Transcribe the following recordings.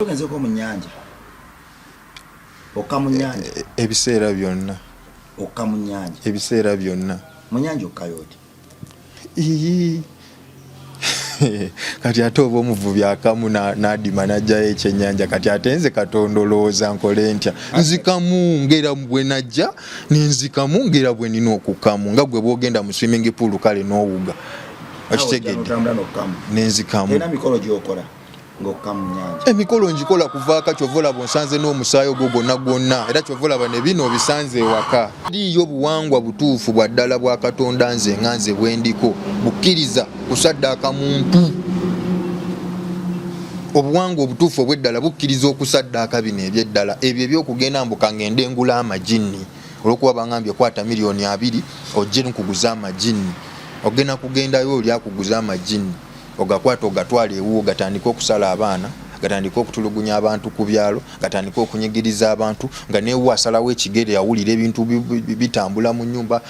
Ogenze ko mu nnyanja. Okka mu nnyanja. Ebiseera byonna. Okka mu nnyanja. Ebiseera byonna. Mu nnyanja okkayooti. Kati ate oba omuvubi akamu n'adima n'ajjayo ekyennyanja kati ate nze Katonda olowooza nkole ntya nzikamu ngera bwe najja nenzikamu ngera bwe nina okukkamu nga gwe bwogenda mu swimming pool kale n'owuga okitegedde nenzikamu. Era mikolo gy'okola ng'okka mu nnyanja. Emikolo ngikola kuvaaka kyova olaba onsanze n'omusaayi ogwo gwonna era kyova olaba ne bino obisanze ewaka. Eriyo obuwangwa butuufu bwa ddala bwa Katonda nze nga nze bwendiko bukkiriza kusaddaaka muntu. Obuwangwa obutuufu obw'eddala bukkiriza okusaddaaka bino eby'eddala ebyo ebyokugenda mbuka ngende ngula amajini olw'okuba bangambye kwata miliyoni 2 ojje nkuguza amajini ogenda kugendayo oli akuguza amajini ogakwata ogatwala ewuwo gatandika okusala abaana gatandika okutulugunya abantu ku byalo gatandika okunyigiriza abantu nga neewo asalawo ekigere yawulira ebintu bitambula mu nnyumba.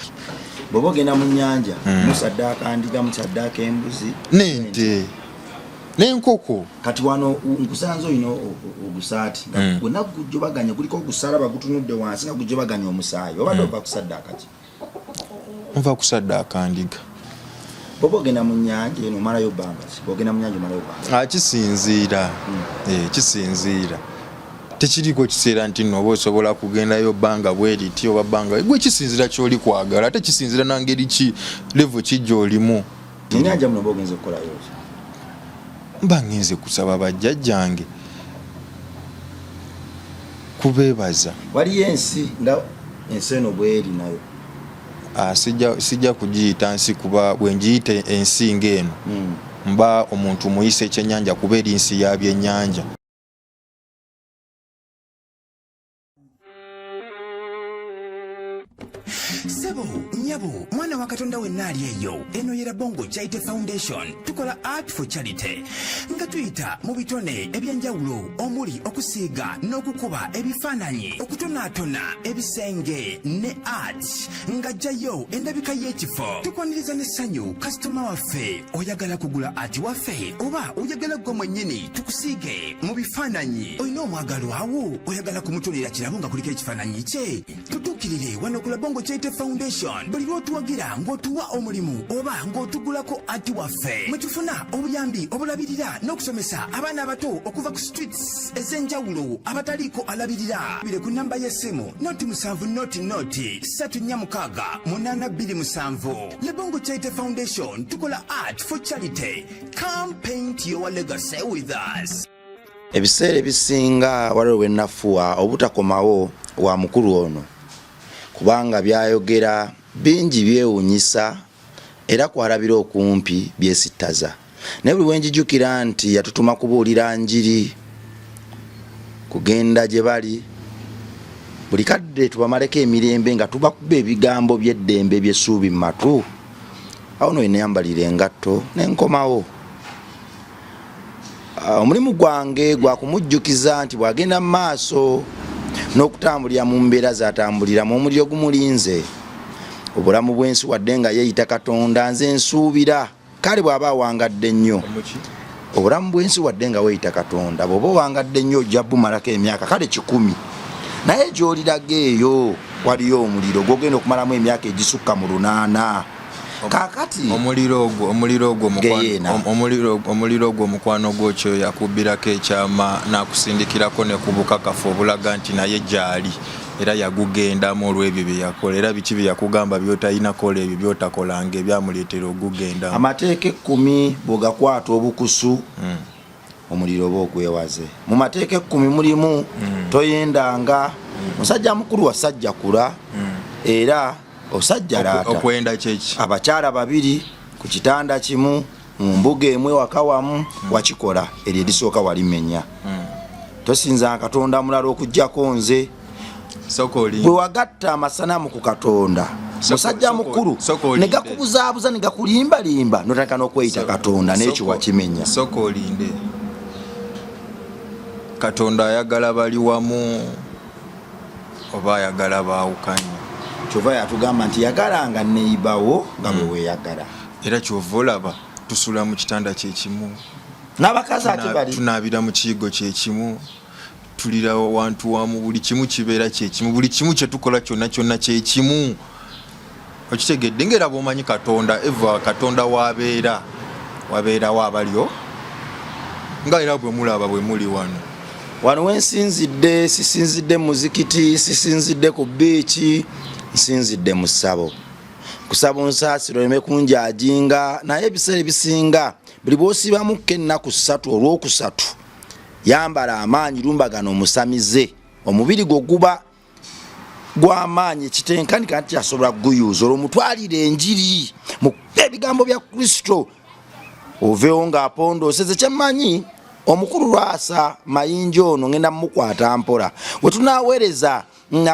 Bw'oba ogenda mu nnyanja musaddaaka ndiga musaddaaka embuzi n'ente n'enkoko. Kati wano nkusanze olina ogusaati nga gwonna gujobaganya guliko ogusalaba gutunudde wansi nga gujobaganya omusaayi obadde ova kusaddaaka ki? Nva kusaddaaka ndiga. Bw'oba ogenda mu nnyanja eno omalayo bbanga ki? Bw'ogenda mu nnyanja omalayo bbanga? Kisinziira. Kisinziira. Tekiriko kiseera nti nno oba osobola kugendayo bbanga bweriti oba bbanga gwe kisinziira ky'oli kwagala ate kisinziira nangeri ki level ki gy'olimu. Ennyanja muno oba ogenze okukolayo ki? Mba ngenze kusaba bajjajjange kubeebaza. Waliyo ensi nga ensi eno bweri nayo. Sijja kugiyita nsi kuba bwe ngiyita ensi ng'eno mba omuntu muyise ekyennyanja kuba eri nsi ya byennyanja. Sebo, nyabo, mwana wa Katonda wenna ali eyo. Eno yera Bongo Charity Foundation. Tukola art for charity. Nga tuyita mu bitone ebyenjawulo omuli okusiiga n'okukuba ebifaananyi okutonaatona ebisenge ne art nga jjayo endabika y'ekifo. Tukwaniriza n'essanyu kasitoma waffe oyagala kugula art waffe oba oyagala gwe mwennyini tukusiige mu bifaananyi. Olina omwagalo awo oyagala kumutonera kirabo nga kuliko ekifaananyi kye. Tutuukirire wano kula Bongo Charity Foundation. Buli lw'otuwagira ng'otuwa omulimu oba ng'otugulako ati waffe mwe tufuna obuyambi obulabirira n'okusomesa abaana abato okuva ku streets ez'enjawulo abataliiko alabirira. Bire ku namba y'essimu noti 7 noti 346 827. Le Bongo Charity Foundation tukola art for charity. Come paint your legacy with us. Ebiseera ebisinga waliwo we nnafuwa obutakomawo wa mukulu ono kubanga byayogera bingi byewuunyisa era kwalabira okumpi byesittaza. Naye buli wenjijukira nti yatutuma kubuulira njiri kugenda gye bali buli kadde tubamaleko emirembe nga tubakuba ebigambo by'eddembe by'essuubi mu matu. Awo no yambalira engatto n'enkomawo. Omulimu gwange gwa kumujjukiza nti bw'agenda mu maaso n'okutambulira mu mbeera z'atambuliramu omuliro gumulinze. Obulamu bw'ensi wadde nga yeeyita Katonda nze nsuubira kale bw'aba awangadde nnyo. Obulamu bw'ensi wadde nga weeyita Katonda bw'oba owangadde nnyo ojja bumalako emyaka kale 100 naye gy'oliraga eyo waliyo omuliro gw'ogenda okumalamu emyaka egisukka mu 8. Kakati omuliro ogwo mukwano gw'okyo yakubbirako ekyama n'akusindikirako ne ku bukakafu obulaga nti naye gy'ali era yagugendamu olw'ebyo bye yakola era biki bye yakugamba by'otalina kola ebyo by'otakolanga ebyamuleetera ogugendamu. Amateeka 10 bw'ogakwata obukusu omuliro oba ogwewaze. Mu mateeka 10 mulimu toyendanga musajja mukulu wasajja kula era osajja laata okwenda kyeki abakyala 2 ku kitanda kimu mu mbuga emwe wakawamu wakikola eryo erisooka walimenya. Tosinza Katonda mulala okujjako nze bwe wagatta amasanamu ku Katonda musajja mukulu ne gakubuzaabuza ne gakulimbalimba notandika n'okweyita Katonda n'ekyo wakimenya. Sooka olinde. Katonda ayagala bali wamu oba ayagala baawukanye. Kyova yatugamba nti yagalanga neibawo nga bwe weeyagala. Era kyova olaba tusula mu kitanda kyekimu n'abakazi ate bali tunaabira mu kiyigo kyekimu tulira wantu wamu buli kimu kibeera kyekimu buli kimu kyetukola kyonna kyekimu okitegedde ngera bw'omanyi Katonda eva Katonda wabeera waabalyo nga era bwe mulaba bwe muli wano wensinzidde sisinzidde muzikiti sisinzidde ku biiki nsinzidde mu ssabo kusaba nsaasiro oleme kunjajinga naye ebiseera ebisinga buli bw'osibamuko ennaku 3 olwokusatu yambala amaanyi lumbagano omusamize omubiri gwo guba gw'amaanyi ekitenkanika nti asobola kuguyuuza olwomutwalire enjiri mu ebigambo bya Kristo oveewo ng'apondooseze kyemmanyi omukulu Lwasa mayinja ono ngenda mukwata mpola bwe tunaaweereza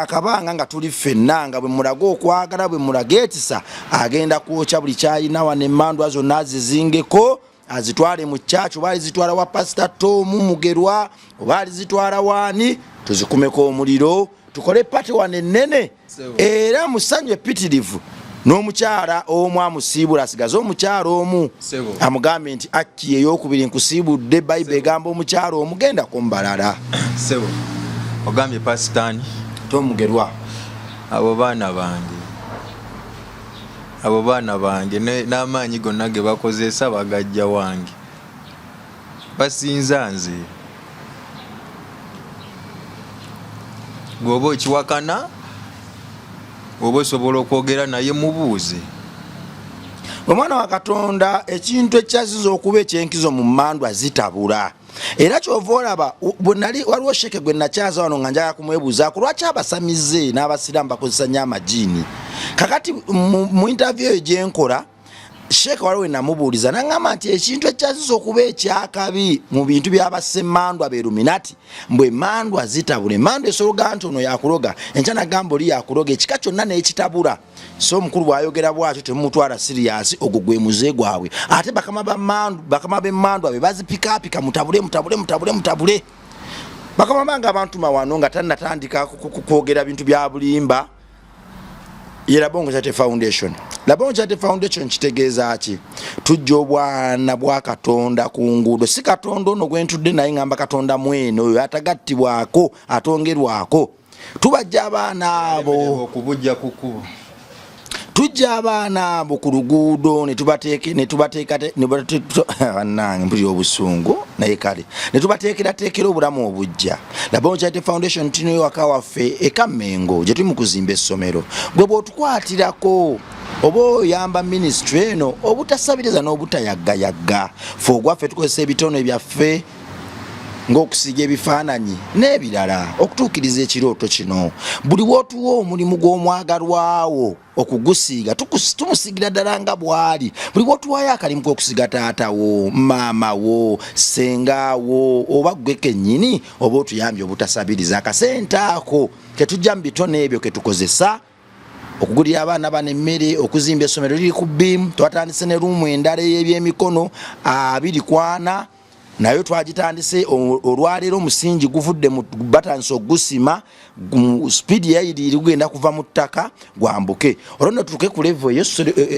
akabanga nga tuli ffenna nga bwe mulaga okwagala bwe mulaga etisa agenda kwokya buli kyalina wano emmandwa zonna azizingeko azitwale mu kyaki oba alizitwala wa Pastor Tom Mugerwa oba alizitwala waani tuzikumeko omuliro tukole pati wano ennene era musanyu epitirivu n'omukyala omu amusiibula asigaze omukyala omu amugambe nti akki ey'okubiri nkusiibudde Bayibuli egamba omukyala omugenda kumbalala sebo ogambye Pastor Tom Mugerwa abo baana bange n'amaanyi gonna ge bakozesa bagajja wange basinza nze bw'oba okiwakana oba osobola okwogera naye mubuuze omwana wa Katonda ekintu ekyaziza okuba ekyenkizo mu mmandwa zitabula era kyova olaba waliwo sheke gwe nakyaza wano nga njagala kumwebuuzaako lwaki abasamize n'abasiraamu bakozesa nnyo amajiini kakati mu interview eyo gyenkola Sheikh waliwo enamubuuliza n'aŋŋamba nti ekintu ekyaziza okuba ekyakabi mu bintu by'abasemmandwa beeruminati mbwe emmandwa zitabula emmandwa esologa nti ono yakuloga enkya nagamba oli yakuloga ekika kyonna n'ekitabula so omukulu bw'ayogera bw'atyo temumutwala siriyasi ogwo gwe muze gwabwe ate bakama b'emmandwa be bazipikaapika mutabule bakama banga abantu mawano nga tannatandika kwogera bintu bya bulimba ye Labongo Charity Foundation. Labongo Charity Foundation kitegeeza ki? Tujja obwana bwa Katonda ku nguudo. Si Katonda ono gwentudde naye ngamba Katonda mwene oyo atagattibwako atongerwako. Tubajja abaana abo okubujja kukubo. Tujja abaana abo ku luguudo ne tubateeka bannange mpuli obusungu naye kale ne tubateekera obulamu obujja. Labongo Charity Foundation tino waka waffe Ekamengo gye tuli mu kuzimba essomero gwe bw'otukwatirako oba oyamba ministry eno obutasabiriza n'obutayagga fe ogwaffe tukozesa ebitono byaffe ng'okusiga ebifaananyi n'ebirala okutuukiriza ekirooto kino buli wootuwa omulimu gw'omwagalwawo okugusiiga tumusigira ddala nga bw'ali buli wootuwayo akalimu k'okusiga taatawo maamawo sengaawo oba ggwe kennyini oba otuyambye obutasabiriza akasente ako ketujja mu bitono ebyo ketukozesa okugulira abaana bano emmere okuzimba essomero liri ku BIM twatandise ne ruumu endala ey'ebyemikono 24 nayo twagitandise olwaleero omusingi guvudde mu batandise ogusima speed yayiri ligenda kuva mu ttaka gwambuke olwo tutuuke ku level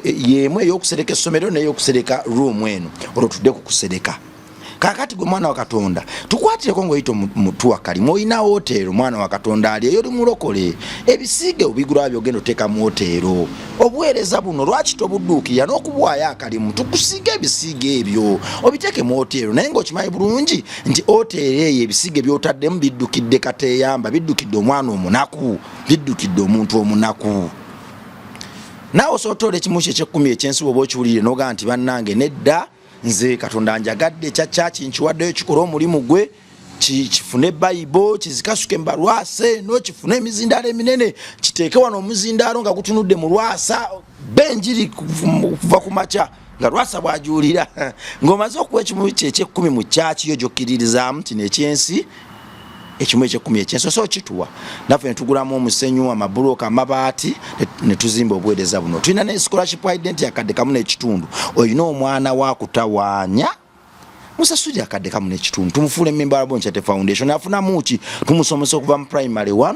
yemu ey'okusereka essomero n'ey'okusereka ruumu eno olwo tudde ku kusereka kakati gwe mwana wa Katonda tukwatireko ng'oyita mutuwa kalimu oyina wootero mwana wa Katonda ali eyo oli mulokole ebisiige obigula byogenda oteeka mu wootero obuweereza buno lwaki tobudduukirira n'okubuwaayo akalimu tukusiige ebisiige ebyo obiteeke mu wootero naye ng'okimanyi bulungi nti wootero eyo ebisiige by'otaddemu biddukidde kateeyamba biddukidde omwana omunaku biddukidde omuntu omunaku naawe osootola ekimu kye eky'ekkumi ekyensibo oba okiwulire n'ogaa nti bannange nedda nze Katonda njagadde ekyakyaki nkiwaddeyo kikola omulimu gwe kifune Bayibuli kizikasuke mbalwase no kifune emizindaalo eminene kiteeke wano omuzindaalo nga gutunudde mu Lwasa benjiri kuva ku makya nga Lwasa bwajuulira ng'omaze okuwa ekimu eky'ekkumi mu kyaki yo gy'okkiririzaamu nti n'ekyensi ekimu eky'ekkumi ekyensi so kituwa naffe ne tugulamu omusenyu amabuloka amabaati ne tuzimba obuweereza buno tulina ne scholarship identity akadde kamu n'ekitundu oyina omwana wa kutawaanya musasuli akadde kamu n'ekitundu tumufuule member wa Labongo Charity Foundation afunamu ki tumusomesa okuva mu primary 1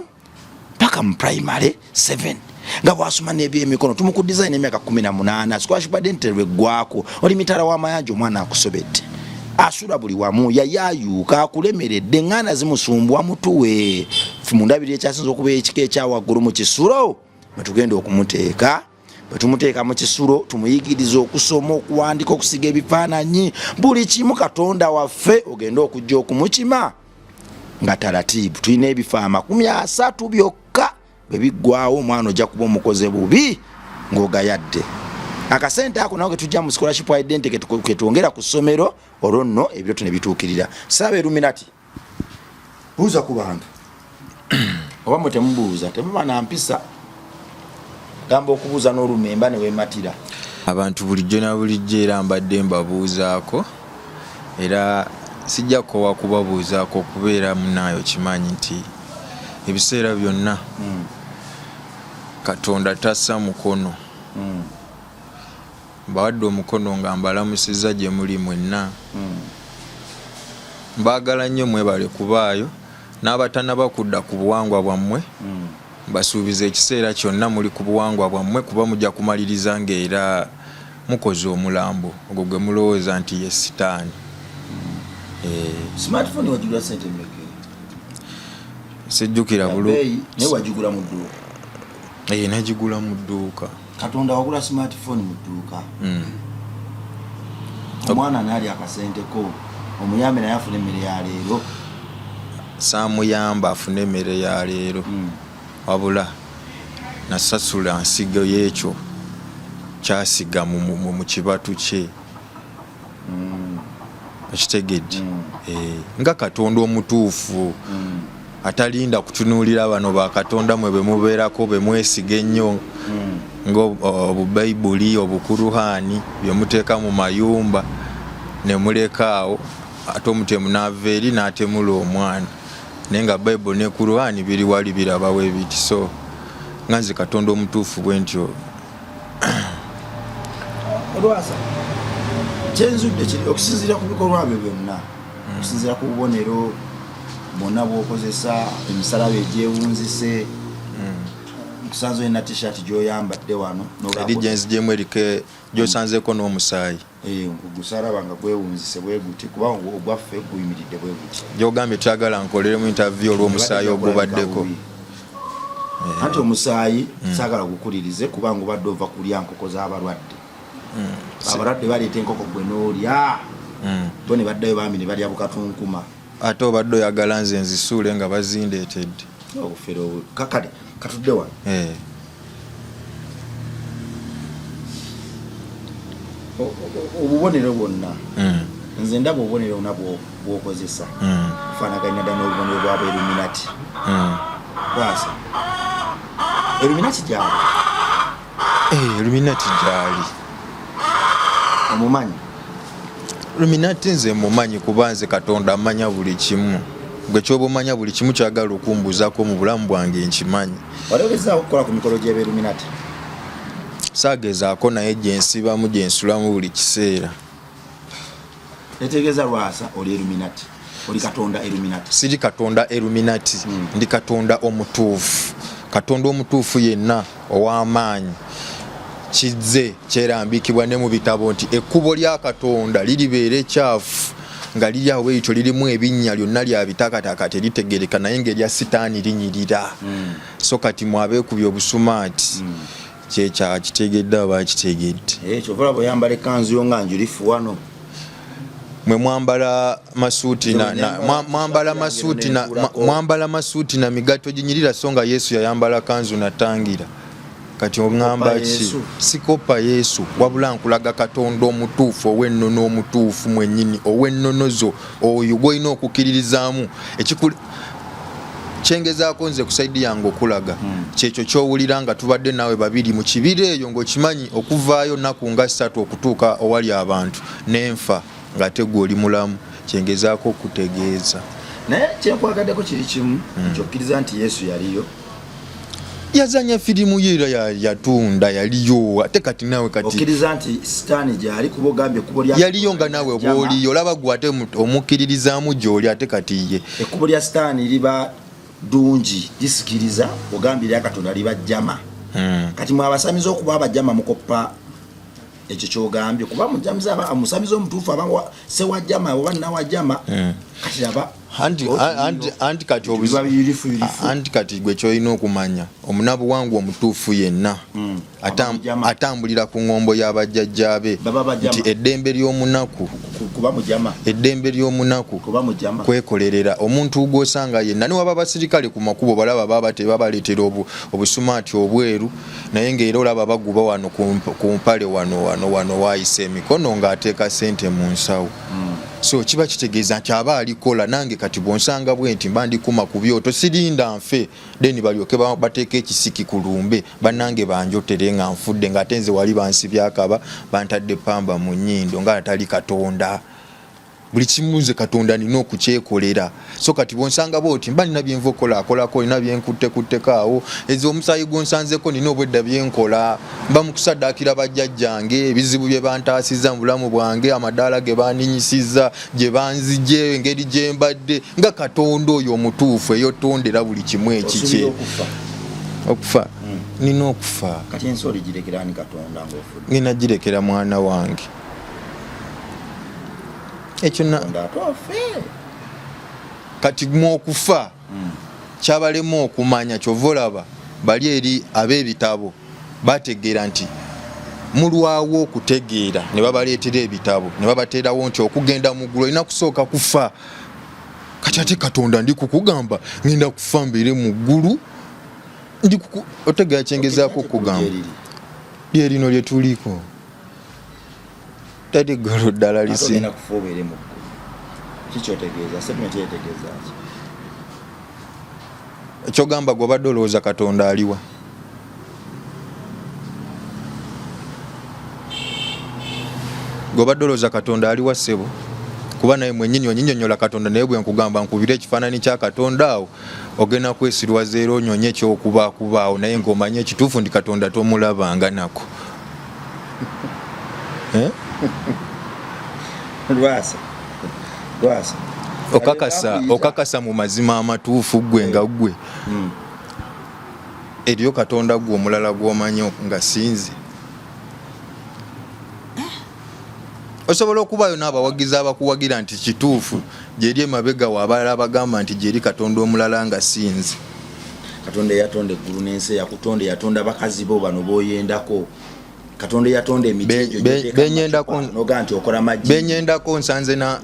paka mu primary 7 nga bwasoma n'ebyemikono tumukudizaini emyaka 18 scholarship identity lweggwako oli mitala w'amayanja omwana akusobedde asula buli wamu yayayuuka akulemeredde eŋŋanda zimusumbwa mutuwe mundabiri ekyasinza okuba ekika ekyawaggulu mu kisulo mwe tugenda okumuteeka bwe tumuteeka mu kisulo tumuyigiriza okusoma okuwandika okusiga ebifaananyi buli kimu katonda waffe ogenda okujja okumukima nga taratibu tulina ebifaa 30 byokka bwe biggwawo omwana ojja kuba omukoze bubi ng'ogayadde akasente ako nawe ketujja mu scholarship identity ketwongera ku ssomero olwo nno ebyo tune bituukirira saba Illuminati buuza ku bantu oba mwe temubuuza temuba na mpisa gamba okubuuza n'olumemba ne weematira abantu bulijjo na bulijjo era mbadde mbabuuzaako era sijja kowa kubabuuzaako okubeera munaayo kimanyi nti ebiseera byonna Katonda tassa mukono mbawadde omukono nga mbalamusiza gye muli mwenna mbaagala nnyo mwebale kubaayo n'abatanaba kudda ku buwangwa bwammwe basuubiza ekiseera kyonna muli ku buwangwa bwammwe kuba mujja kumaliriza ng'era mukoze omulambo ogwo gwe mulowooza nti ye sitaani. Smartphone wajugula sente mmeka? Sijjukira bulungi. Ne wajugula mu dduuka? Najigula mu dduuka. Katonda wagula smartphone mu dduuka. Omwana naali akasenteko omuyambe naye afune emmere ya leero. Saamuyamba afune emmere ya leero. Wabula nasasula nsigo y'ekyo kyasiga mu kibatu kye. Ekitegedde nga Katonda omutuufu atalinda kutunuulira bano ba Katonda mwe bemubeerako bemwesiga ennyo nga obubayibuli obukuruhaani byemuteeka mu mayumba ne mulekaawo ate omutemu n'ava eri n'atemula omwana naye nga bayibuli ne kuruhaani biri wali birabawo ebiti so nga nze Katonda omutuufu bwe ntyo. Olwasa kyenzudde kiri okusinziira ku bikolwa byo byonna okusinziira ku bubonero bwonna bw'okozesa emisalabe egyewunzise nkusanze olina t-shirt gy'oyambadde wano eri gyenzijemu erike gy'osanzeeko n'omusaayi gusalaba nga gwewunzise bwe guti kuba ogwaffe guyimiridde bwe guti gy'ogambye tuyagala nkolere mu interview olw'omusaayi ogubaddeko anti omusaayi saagala gukulirize kubanga obadde ova kulya nkoko z'abalwadde abalwadde baleeta enkoko gwe n'olya bo ne baddayo bambi ne balya bukatunkuma ate obadde oyagala nze nzisuule nga bazindeetedde obufere kakale katudde wano obubonero bwonna nze ndaba obubonero bwonna bw'okozesa bufaanaganya ddala n'obubonero bwaba Illuminati bwasa Illuminati gyali Illuminati gyali omumanyi Illuminati nze mumanyi kuba nze Katonda amanya buli kimu gwe kyoba omanya buli kimu kyagala okumbuzaako mu bulamu bwange nkimanyi. Walegezaako okukola ku mikolo gy'eba Illuminati? Saagezaako naye gye nsibamu gye nsulamu buli kiseera. Netegeeza Lwasa oli Illuminati, oli Katonda Illuminati? Siri Katonda Illuminati, ndi Katonda omutuufu. Katonda omutuufu yenna ow'amaanyi kizze kyerambikibwa ne mu bitabo nti ekkubo lya Katonda liribeera ekyafu nga liri awo ekyo lirimu ebinnya lyonna lya bitakataka teritegereka naye ng'erya sitaani linyirira. So kati mwabeekubya obusumaati kyekya kitegedde abaakitegedde. Kyova bw'oyambala ekkanzu yo nga njulifu wano mwe mwambala masuuti na migato ginyirira so nga Yesu yayambala kanzu na tangira. Kati omwamba ki sikopa Yesu wabula nkulaga Katonda omutuufu ow'ennono omutuufu mwennyini ow'ennonozo oyo gw'olina okukkiririzaamu ekikuli kyengezaako nze ku saidi yange okulaga kyekyo kyowulira nga tubadde naawe babiri mu kibira eyo ng'okimanyi okuvaayo nnaku nga 3 okutuuka owali abantu n'enfa ng'ate gwe oli mulamu kyengezaako okutegeeza. Naye kyenkwagaddeko kiri kimu kyokkiriza nti Yesu yaliyo yazanya firimu ye yatunda yaliyo ate kati nawe kati okkiriza nti sitaani gyali kuba ogambye ekkubo lya yaliyo nga nawe bw'oliyo olaba gwe ate omukkiririzaamu gy'oli ate kati ye ekkubo lya sitaani liba ddungi lisikiriza ogambye lya Katonda liba jjama. Kati mwe abasamiza okuba abajjama mukoppa ekyo kyogambye kuba mujamuza amusamiza omutuufu abanga sewajjama oba nawajjama kati aba anti kati gwe kyolina okumanya omunabuwangwa omutuufu yenna atambulira ku ngombo y'abajjajjabe nti eddembe ly'omunaku kwekolerera omuntu gw'osanga yenna ne waba basirikale ku makubo balaba baba tebabaleetera obusumaati obweru naye ng'era olaba baguba wano ku mpale wano waayisa emikono ng'ateeka sente mu nsawo so kiba kitegeeza nti aba alikola nange kati bwonsanga bwe nti mba ndikuma ku byoto sirinda nfe deni balyoke bateeka ekisiki ku lumbe bannange banjotere nga nfudde ng'ate nze wali bansibyakaba bantadde pamba mu nnyindo nga atali Katonda buli kimu nze Katonda nina okukyekolera so kati bwonsanga bwoti mba nina byenva okolakolako nina byenkuttekutteko ezo omusayi gwonsanzeko nina obwedda byenkola mba mu kusaddaakira bajjajjange ebizibu bye bantaasiza mu bulamu bwange amadaala ge baaninyisiza gye banzije engeri gye mbadde nga Katonda oyo omutuufu eyotondera buli kimu ekikye okufa nina okufa kati ensi oligirekera ni Katonda ng'ofudde nina girekera mwana wange ekyo kati okufa kyabalemu okumanya kyova olaba bali eri ab'ebitabo bategeera nti mulwawo okutegeera ne babaleetera ebitabo ne babateerawo nti okugenda mu ggulu olina kusooka kufa kati ate Katonda ndi kukugamba ngenda kufa mbeere mu ggulu otegeera kyengezaako okugamba lyerino lye tuliko tadi galo ddala lisi na kufobere mu kichotegeeza statement yetegeeza ekyo gamba gwe badde olowooza Katonda aliwa gwe badde olowooza Katonda aliwa ssebo kuba naye mwennyini onyinnyonnyola Katonda naye bwe nkugamba nkubire ekifaananyi kya Katonda awo ogenda kwesirwaza era onyonye ekyokubaakubaawo naye ng'omanye ekituufu ndi Katonda tomulabanga nako Lwasa okakasa mu mazima amatuufu gwe nga gwe eriyo Katonda gwe omulala gw'omanyi nga sinze osobola okubayo n'abawagizi abakuwagira nti kituufu gyeri emabega waabalala bagamba nti gyeri Katonda omulala nga sinze Katonda yatonda eggulu n'ensi yakutonda yatonda bakazi bo bano boyendako Katonda yatonda emiti benyendako nsanze na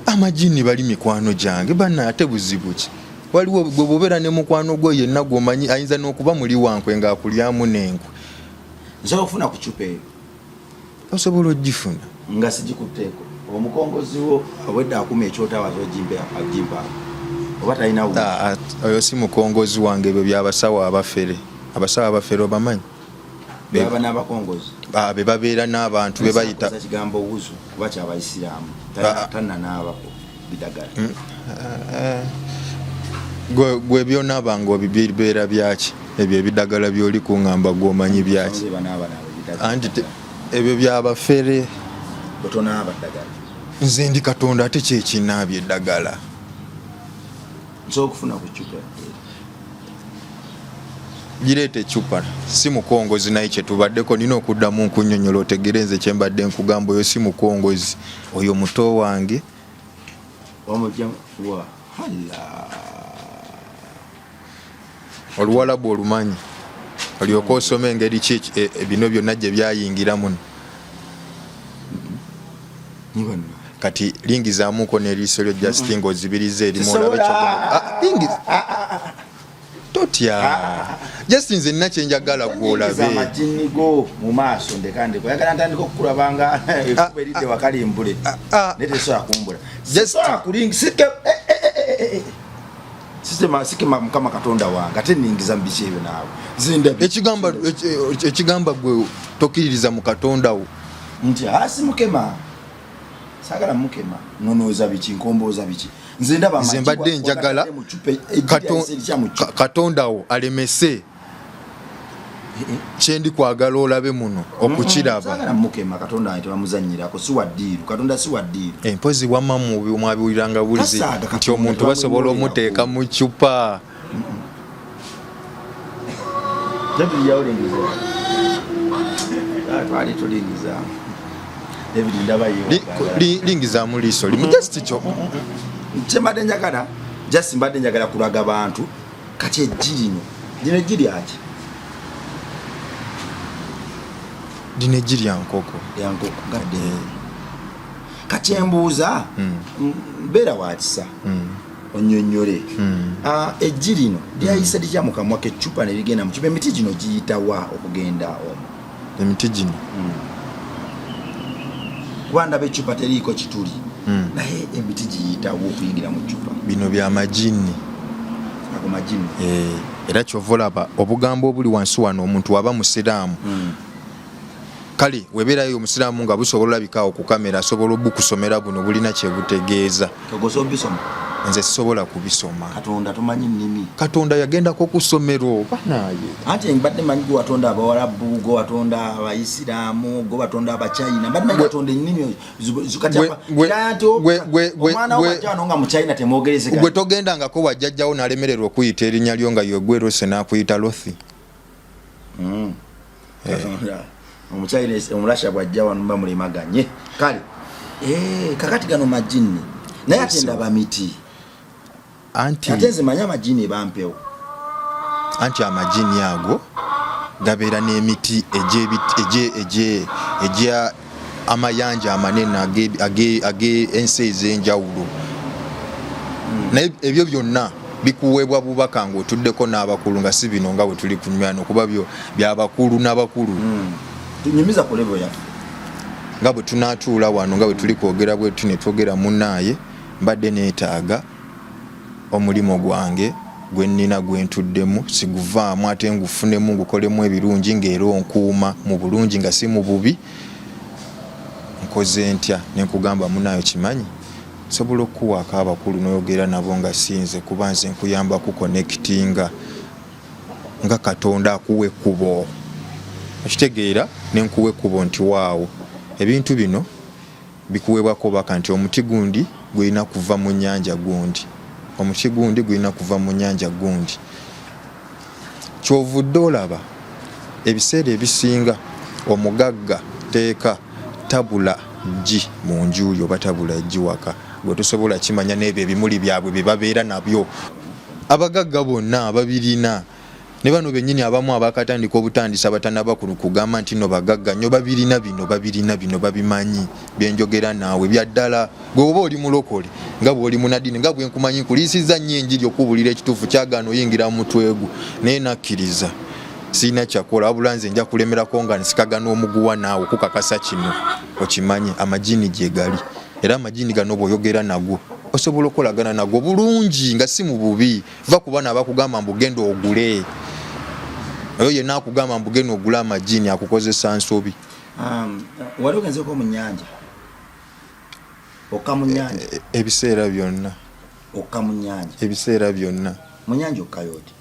amajini bali mikwano gyange banna ate buzibu ki waliwo gwe bobeera ne mukwano gwe yenna gw'omanyi ayinza n'okuba muli wankwe ng'akulyamu n'enkwe nsobola okufuna ku cupa eyo osobola ogifuna nga sigikutteeko omukongozi wo obwedda akuma ekyotawaza agimpa oba talina oyo si mukongozi wange ebyo byabasawo abafere obamanyi baba n'abakongozi be babeera n'abantu be bayita kigambo wuzu kuba kyabayisiraamu tanna n'abako bidagala gwe byonaabanga bibeera byaki ebyo ebidagala byoli kuŋŋamba gw'omanyi byaki anti ebyo byabafere nze ndi Katonda ate kyekinaabye eddagala nsobola okufuna ku cupa gireeta ecupa si mukongozi naye kyetubaddeko nina okuddamu nkunnyonnyola otegere nze kyembadde nkugamba oyo si mukongozi oyo muto wange oluwalabu olumanyi olyoka osoma engeri ki bino byonna gye byayingira muno kati lingizaamuko n'eriiso lyo Justin ng'ozibiriza erimu olabe totya Justin nze nina kyenjagala gw'olabe amajini go mu maaso ndekandeko yagala ntandika okukulabanga efuba eridde wakalimbule naye tesobola kumbula sikema Mukama Katonda wange ate nningiza mu biki ebyo naawe ekigamba gwe tokkiririza mu Katonda wo nti asi mukema sagala mukema nonooza biki nkombooza biki nze mbadde njagala Katonda wo alemese kyendi kwagala olabe muno okukiraba mukema Katonda wange tebamuzannyirako si waddiiru Katonda si waddiiru empozi wamma mwabiwuliranga bulizi nti omuntu basobola omuteeka mu cupa twali tulingiza David ndabayo lingiza mu liiso limu just kyo kyembadde njagala just mbadde njagala kulaga abantu kati ejjirino dino ejjiri ati dino ejjiri yankoko gadde kati embuuza mbeera waakisa onyonyole ejjirino lyayisa litya mu kamwa k'eccupa ne ligenda mu kiba emiti gino giyitawa okugenda omu emiti gino kuba ndaba eccupa teriiko kituli naye emiti giyitawo okuyingira mu ccupa bino bya majini ago majini era kyova olaba obugambo obuli wansi wano omuntu waba musiraamu kale webeerayo omusiraamu nga busobola olabikaawo ku kamera asobola obukusomera buno bulina kyebutegeeza nze sisobola kubisoma katonda tomanyi nnimi katonda yagendako ku ssomero banaye anti mbadde manyi gwe watonda abawarabu gwe watonda abaisiraamu gwe watonda abachina mbadde manyi watonda ennimi omwana wajjano nga muchina temwogereze gwe togendangako wajjajjawo n'alemererwa okuyita erinnya lyo nga yegwerose n'akuyita lothi omuchina omulasha bwajja wano mba mulemaganye kale kakati gano majini naye ate ndaba miti anti ate nze manya amajini bampewo anti amajini ago gabeera n'emiti egya amayanja amanene ag'ensi ez'enjawulo naye ebyo byonna bikuweebwa bubaka ng'otuddeko n'abakulu nga si bino nga bwe tuli kunywano kuba byo byabakulu n'abakulu tunyumiza ku level yaffe nga bwe tunaatuula wano nga bwe tuli kwogera bwetu ne twogera munnaaye mbadde neetaaga omulimu gwange gwe nnina gwe ntuddemu siguvaamu ate ngufunemu ngukolemu ebirungi ng'era onkuuma mu bulungi nga si mu bubi nkoze ntya ne nkugamba munnaayo kimanyi sobola okukuwaako abakulu n'oyogera nabo nga sinze kuba nze nkuyamba kuconnectinga nga katonda akuwa ekkubo okitegeera ne nkuwa ekkubo nti waawo ebintu bino bikuweebwako baka nti omuti gundi gulina kuva mu nnyanja gundi omuti gundi gulina kuva mu nnyanja gundi kyovudde olaba ebiseera ebisinga omugagga teeka tabula ggi mu njuyo oba tabula ggi waka gwe tosobola kimanya n'ebyo ebimuli byabwe bye babeera nabyo abagagga bonna ababirina ne bano bennyini abamu abakatandika obutandisa batanabakulu kugamba nti no bagagga nnyo babirina bino babimanyi byenjogera naawe byaddala gwe oba oli mulokole nga bw'oli munadini nga bwe nkumanyi nkuliisizza nnyo enjiri okubulira ekituufu kyagaana oyingira mu mutwegu naye nakkiriza siina kyakola wabula nze nja kulemerako nga nsikagana omuguwa naawe okukakasa kino okimanyi amajini gye gali era amajini gano bw'oyogera nagwo osobola okolagana nagwo bulungi nga si mu bubi va ku bana abakugamba mbugenda ogule oyo yenna akugamba mbugenda ogula amajini akukozesa nsobi wali ogenzeko mu nnyanja okka mu nnyanja ebiseera byonna okka mu nnyanja ebiseera byonna mu nnyanja okkayo oti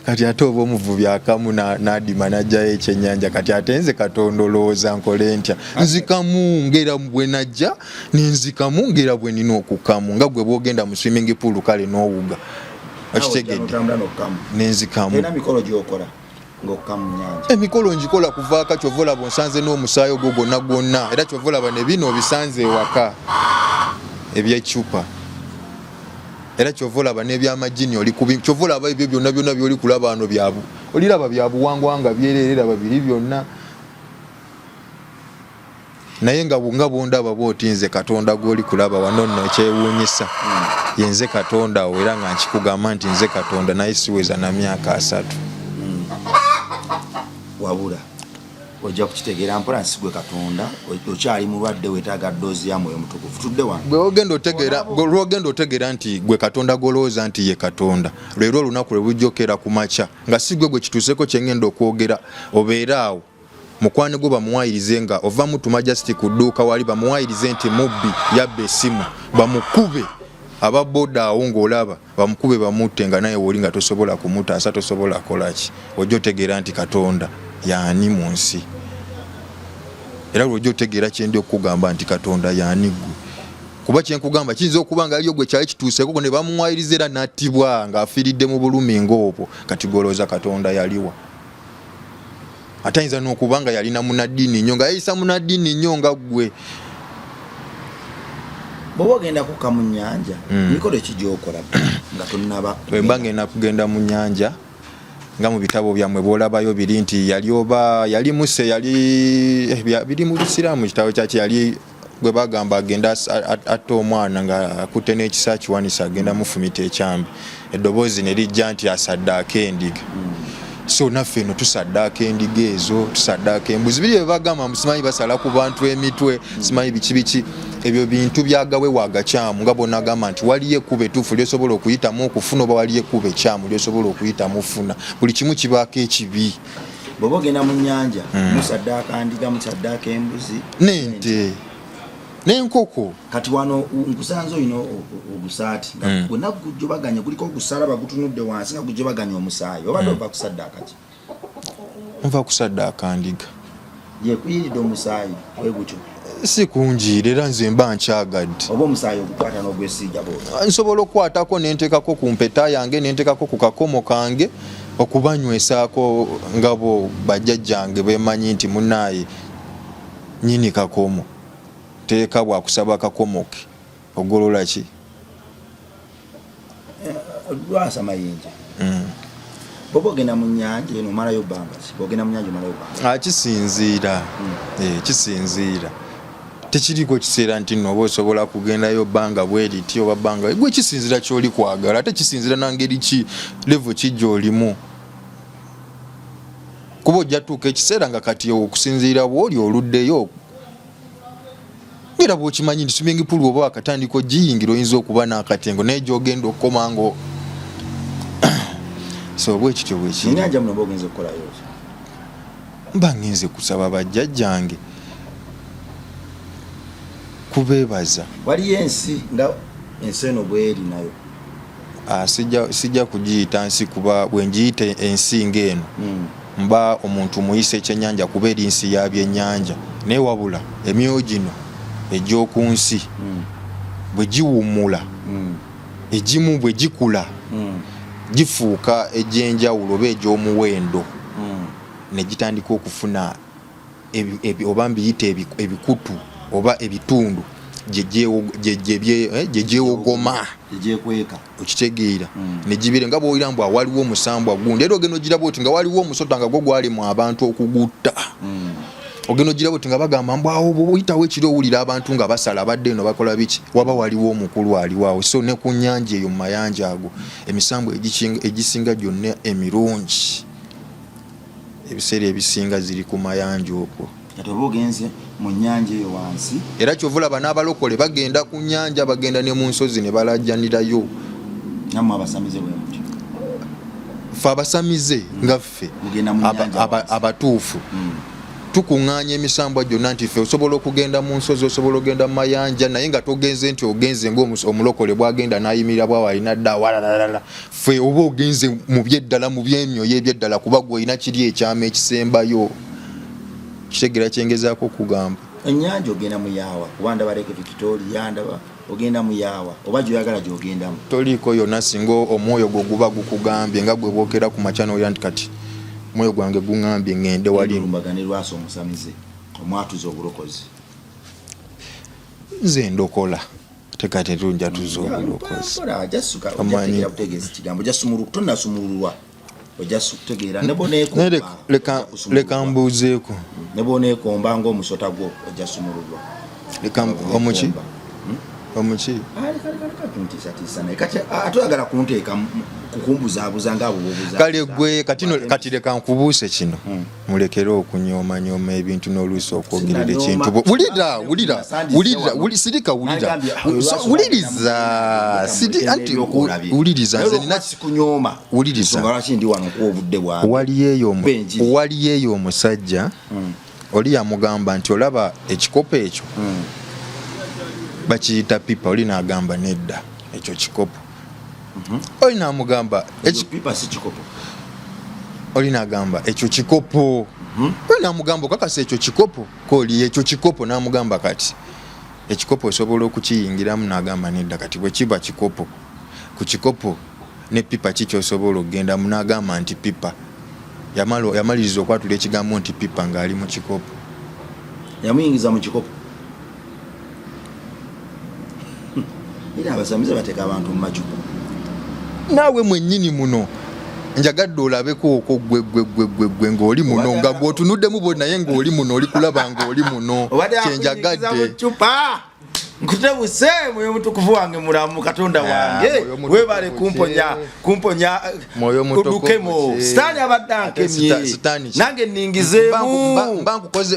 kati ate oba omuvubi akamu n'adima n'ajjayo ekyennyanja kati ate nze katonda olowooza nkole ntya nzikamu ngera bwe najja nenzikamu ngera bwe nina okukamu nga gwe bwogenda mu swimming pool kale n'owuga okitegedde nenzikamu emikolo ngikola kuvaaka kyova olaba onsanze n'omusaayi ogwo gwonna gwonna era kyova olaba ne bino obisanze ewaka ebyeccupa era kyova olaba n'ebyamajini oli kyova olaba ebyo byonna byonna byoli kulaba wano byabu oliraba byabuwangwa nga byererera babiri byonna naye nga bwondaba bwoti nze katonda gwoli kulaba wano nno ekyewuunyisa yenze katonda wo era nga nkikugamba nti nze katonda naye siweza na myaka 3 wabula ojja kukitegeera mpola nsigwe katonda okyali mulwadde wetaaga ddoozi ya mwoyo mutukuvu tudde wano lwogenda otegeera nti gwe katonda golowooza nti ye katonda leero olunaku lwe bujjokera ku makya nga sigwe gwe kituuseko kyengenda okwogera obeera awo mukwano gwo bamuwayirize nga ova mu tumajasiti ku dduuka wali bamuwayirize nti mubbi yabba essimu bamukube ababoda awo ng'olaba bamukube bamutte nga naye woli nga tosobola kumutaasa tosobola kolaki ojja otegeera nti katonda yaani mu nsi era lwojja otegeera kyendi okugamba nti katonda yaani gwe kuba kyenkugamba kiyinza okuba nga aliyo gwe kyali kituuseeko ne bamuwayiriza era n'attibwa ng'afiiridde mu bulumi ng'obwo kati golooza katonda yaliwa atayinza n'okubanga yalina munaddiini nnyo nga yayisa munaddiini nnyo nga ggwe. bwoba ogenda kukka mu nnyanja mikolo kijookola nga tonnaba bwe mba ngenda kugenda mu nnyanja nga mu bitabo byammwe bwolabayo biri nti yali Muse biri mu Bisiraamu kitabo kyaki yali gwe bagamba agenda atta omwana nga akutte n'ekisa kiwanisa agenda mufumita ekyambi eddoboozi ne lijja nti asaddaaka endiga. So naffe eno tusaddaaka endiga ezo tusaddaaka embuzi biri bye bagamba simanyi basala ku bantu emitwe simanyi biki ebyo bintu byagawe wagakyamu nga bonna agamba nti waliyo ekkuba etuufu lyosobola okuyitamu okufuna oba waliyo ekkuba ekyamu lyosobola okuyitamu ofuna buli kimu kibaako ekibi. bwoba ogenda mu nnyanja musaddaaka ndiga musaddaaka embuzi n'ente n'enkoko. kati wano nkusanze olina ogusaati nga gwonna gujobaganya guliko ogusalaba gutunudde wansi nga gujobaganya omusaayi obadde ova kusaddaaka ki? nva kusaddaaka ndiga. yekuyiridde omusaayi wegutyo si kunjiira era nze mba nkyagadde. oba omusaayi ogukwata n'ogwesiija bwota? Nsobola okukwatako nenteekako ku mpeta yange nenteekako ku kakomo kange okubanywesaako nga bo bajjajjange bemanyi nti munaaye nyini kakomo teeka bwakusaba kakomoke ogolola ki? lwasa mayinja. bwoba ogenda mu nnyanja eno omalayo bbanga ki? bwogenda mu nnyanja omalayo bbanga? Kisinziira. Kisinziira. Tekiriko kiseera nti nno oba osobola kugendayo bbanga bweriti oba bbanga gwe kisinziira ky'oli kwagala ate kisinziira nangeri ki level kijja olimu. Kuba ojja tuuka ekiseera nga kati okusinziira bw'oli oluddeyo era bw'okimanyi nti swimming pool oba wakatandika ogiyingira oyinza okuba n'akatengo naye gy'ogenda okukoma ngo so bwe kityo bwe kiri. ennyanja muno oba ogenze okukolayo ki? mba ngenze kusaba bajjajjange kubeebaza. waliyo ensi nga ensi eno bweri nayo? Sijja kugiyita nsi kuba bwe ngiyita ensi ng'eno mba omuntu muyisa ekyennyanja kuba eri nsi ya byennyanja naye wabula emyoyo gino egy'oku nsi bwe giwummula egimu bwe gikula gifuuka egy'enjawulo oba egy'omuwendo ne gitandika okufuna oba mbiyita ebikutu oba ebitundu gyegyewogoma okitegeera ne gibire nga bw'oyira mbu waliwo omusambwa gundi era ogenda ogiraba oti nga waliwo omusota nga gwo gwalimu abantu okugutta ogenda ogiraba oti nga bagamba mbu awo bw'oyitawo ekiro owulira abantu nga basala badde eno bakola biki waba waliwo omukulu aliwawo. So ne ku nnyanja eyo mu mayanja ago emisambwa egisinga gyonna emirungi ebiseera ebisinga ziri ku mayanja okwo. kati oba ogenze mu nnyanja eyo wansi era kyovulaba n'abalokole bagenda ku nnyanja bagenda ne mu nsozi ne balajjanirayo. nammwe abasamize bwe mutyo? Ffe abasamize nga ffe abatuufu tukuŋŋaanya emisambwa gyonna nti ffe osobola okugenda mu nsozi osobola okugenda mu mayanja naye nga togenze nti ogenze ng'omulokole bwagenda n'ayimirira bwawe alina dda walalala. Ffe oba ogenze mu byeddala mu byemyoyo ebyeddala kuba gwe olina kiri ekyama ekisembayo. Kitegeera kyengezaako okugamba. ennyanja ogenda muyaawa kuba ndaba Lake Victoria ndaba ogenda muyaawa oba gyoyagala gyogendamu? Toliiko yonna singa omwoyo gwo guba gukugambye nga gwe bookera ku makya n'olya nti kati omwoyo gwange guŋŋambye ŋŋende wali. lumbagane lwasa omusamize omwatuza obulokozi. Nze ndokola tekate tunja tuza obulokozi. Omanyi kutegeeza kigambo tonnasumululwa ojja kutegeera leka mbuuzeeko ne bw'oneekomba ng'omusota gwo ojja sumululwa. Omuki tuntiisatiisa naye kati ate oyagala kunteeka kukumbuzaabuza ngaabo bobuza. Kale gwe kati leka nkubuuse kino mulekere okunyoomanyoma ebintu n'oluusi okwogerera ekintu. Waliyo eyo omusajja oli yamugamba nti olaba ekikopo ekyo bakiyita pipa, oli n'agamba nedda ekyo kikopo. Oli n'amugamba pipa si kikopo. Oli n'agamba ekyo kikopo. Oli n'amugamba okakasa ekyo kikopo koli ekyo kikopo. N'amugamba kati ekikopo osobola okukiyingiramu? N'agamba nedda. Kati bwe kiba kikopo ku kikopo ne pipa kiki osobola okugendamu? N'agamba nti pipa yamaliriza okwatula ekigambo nti pipa ng'ali mu kikopo. Yamuyingiza mu kikopo. Era abasamize bateeka abantu mu macupa. Naawe mwennyini muno njagadde olabeko okwo gwe ng'oli muno nga gw'otunuddemu bo naye ng'oli muno oli kulaba ng'oli muno kyenjagadde. Nkutebuse mwoyo mutukuvu wange mulamu Katonda wange webale kumponya udukemo sitani abaddakemye nange nningizeemu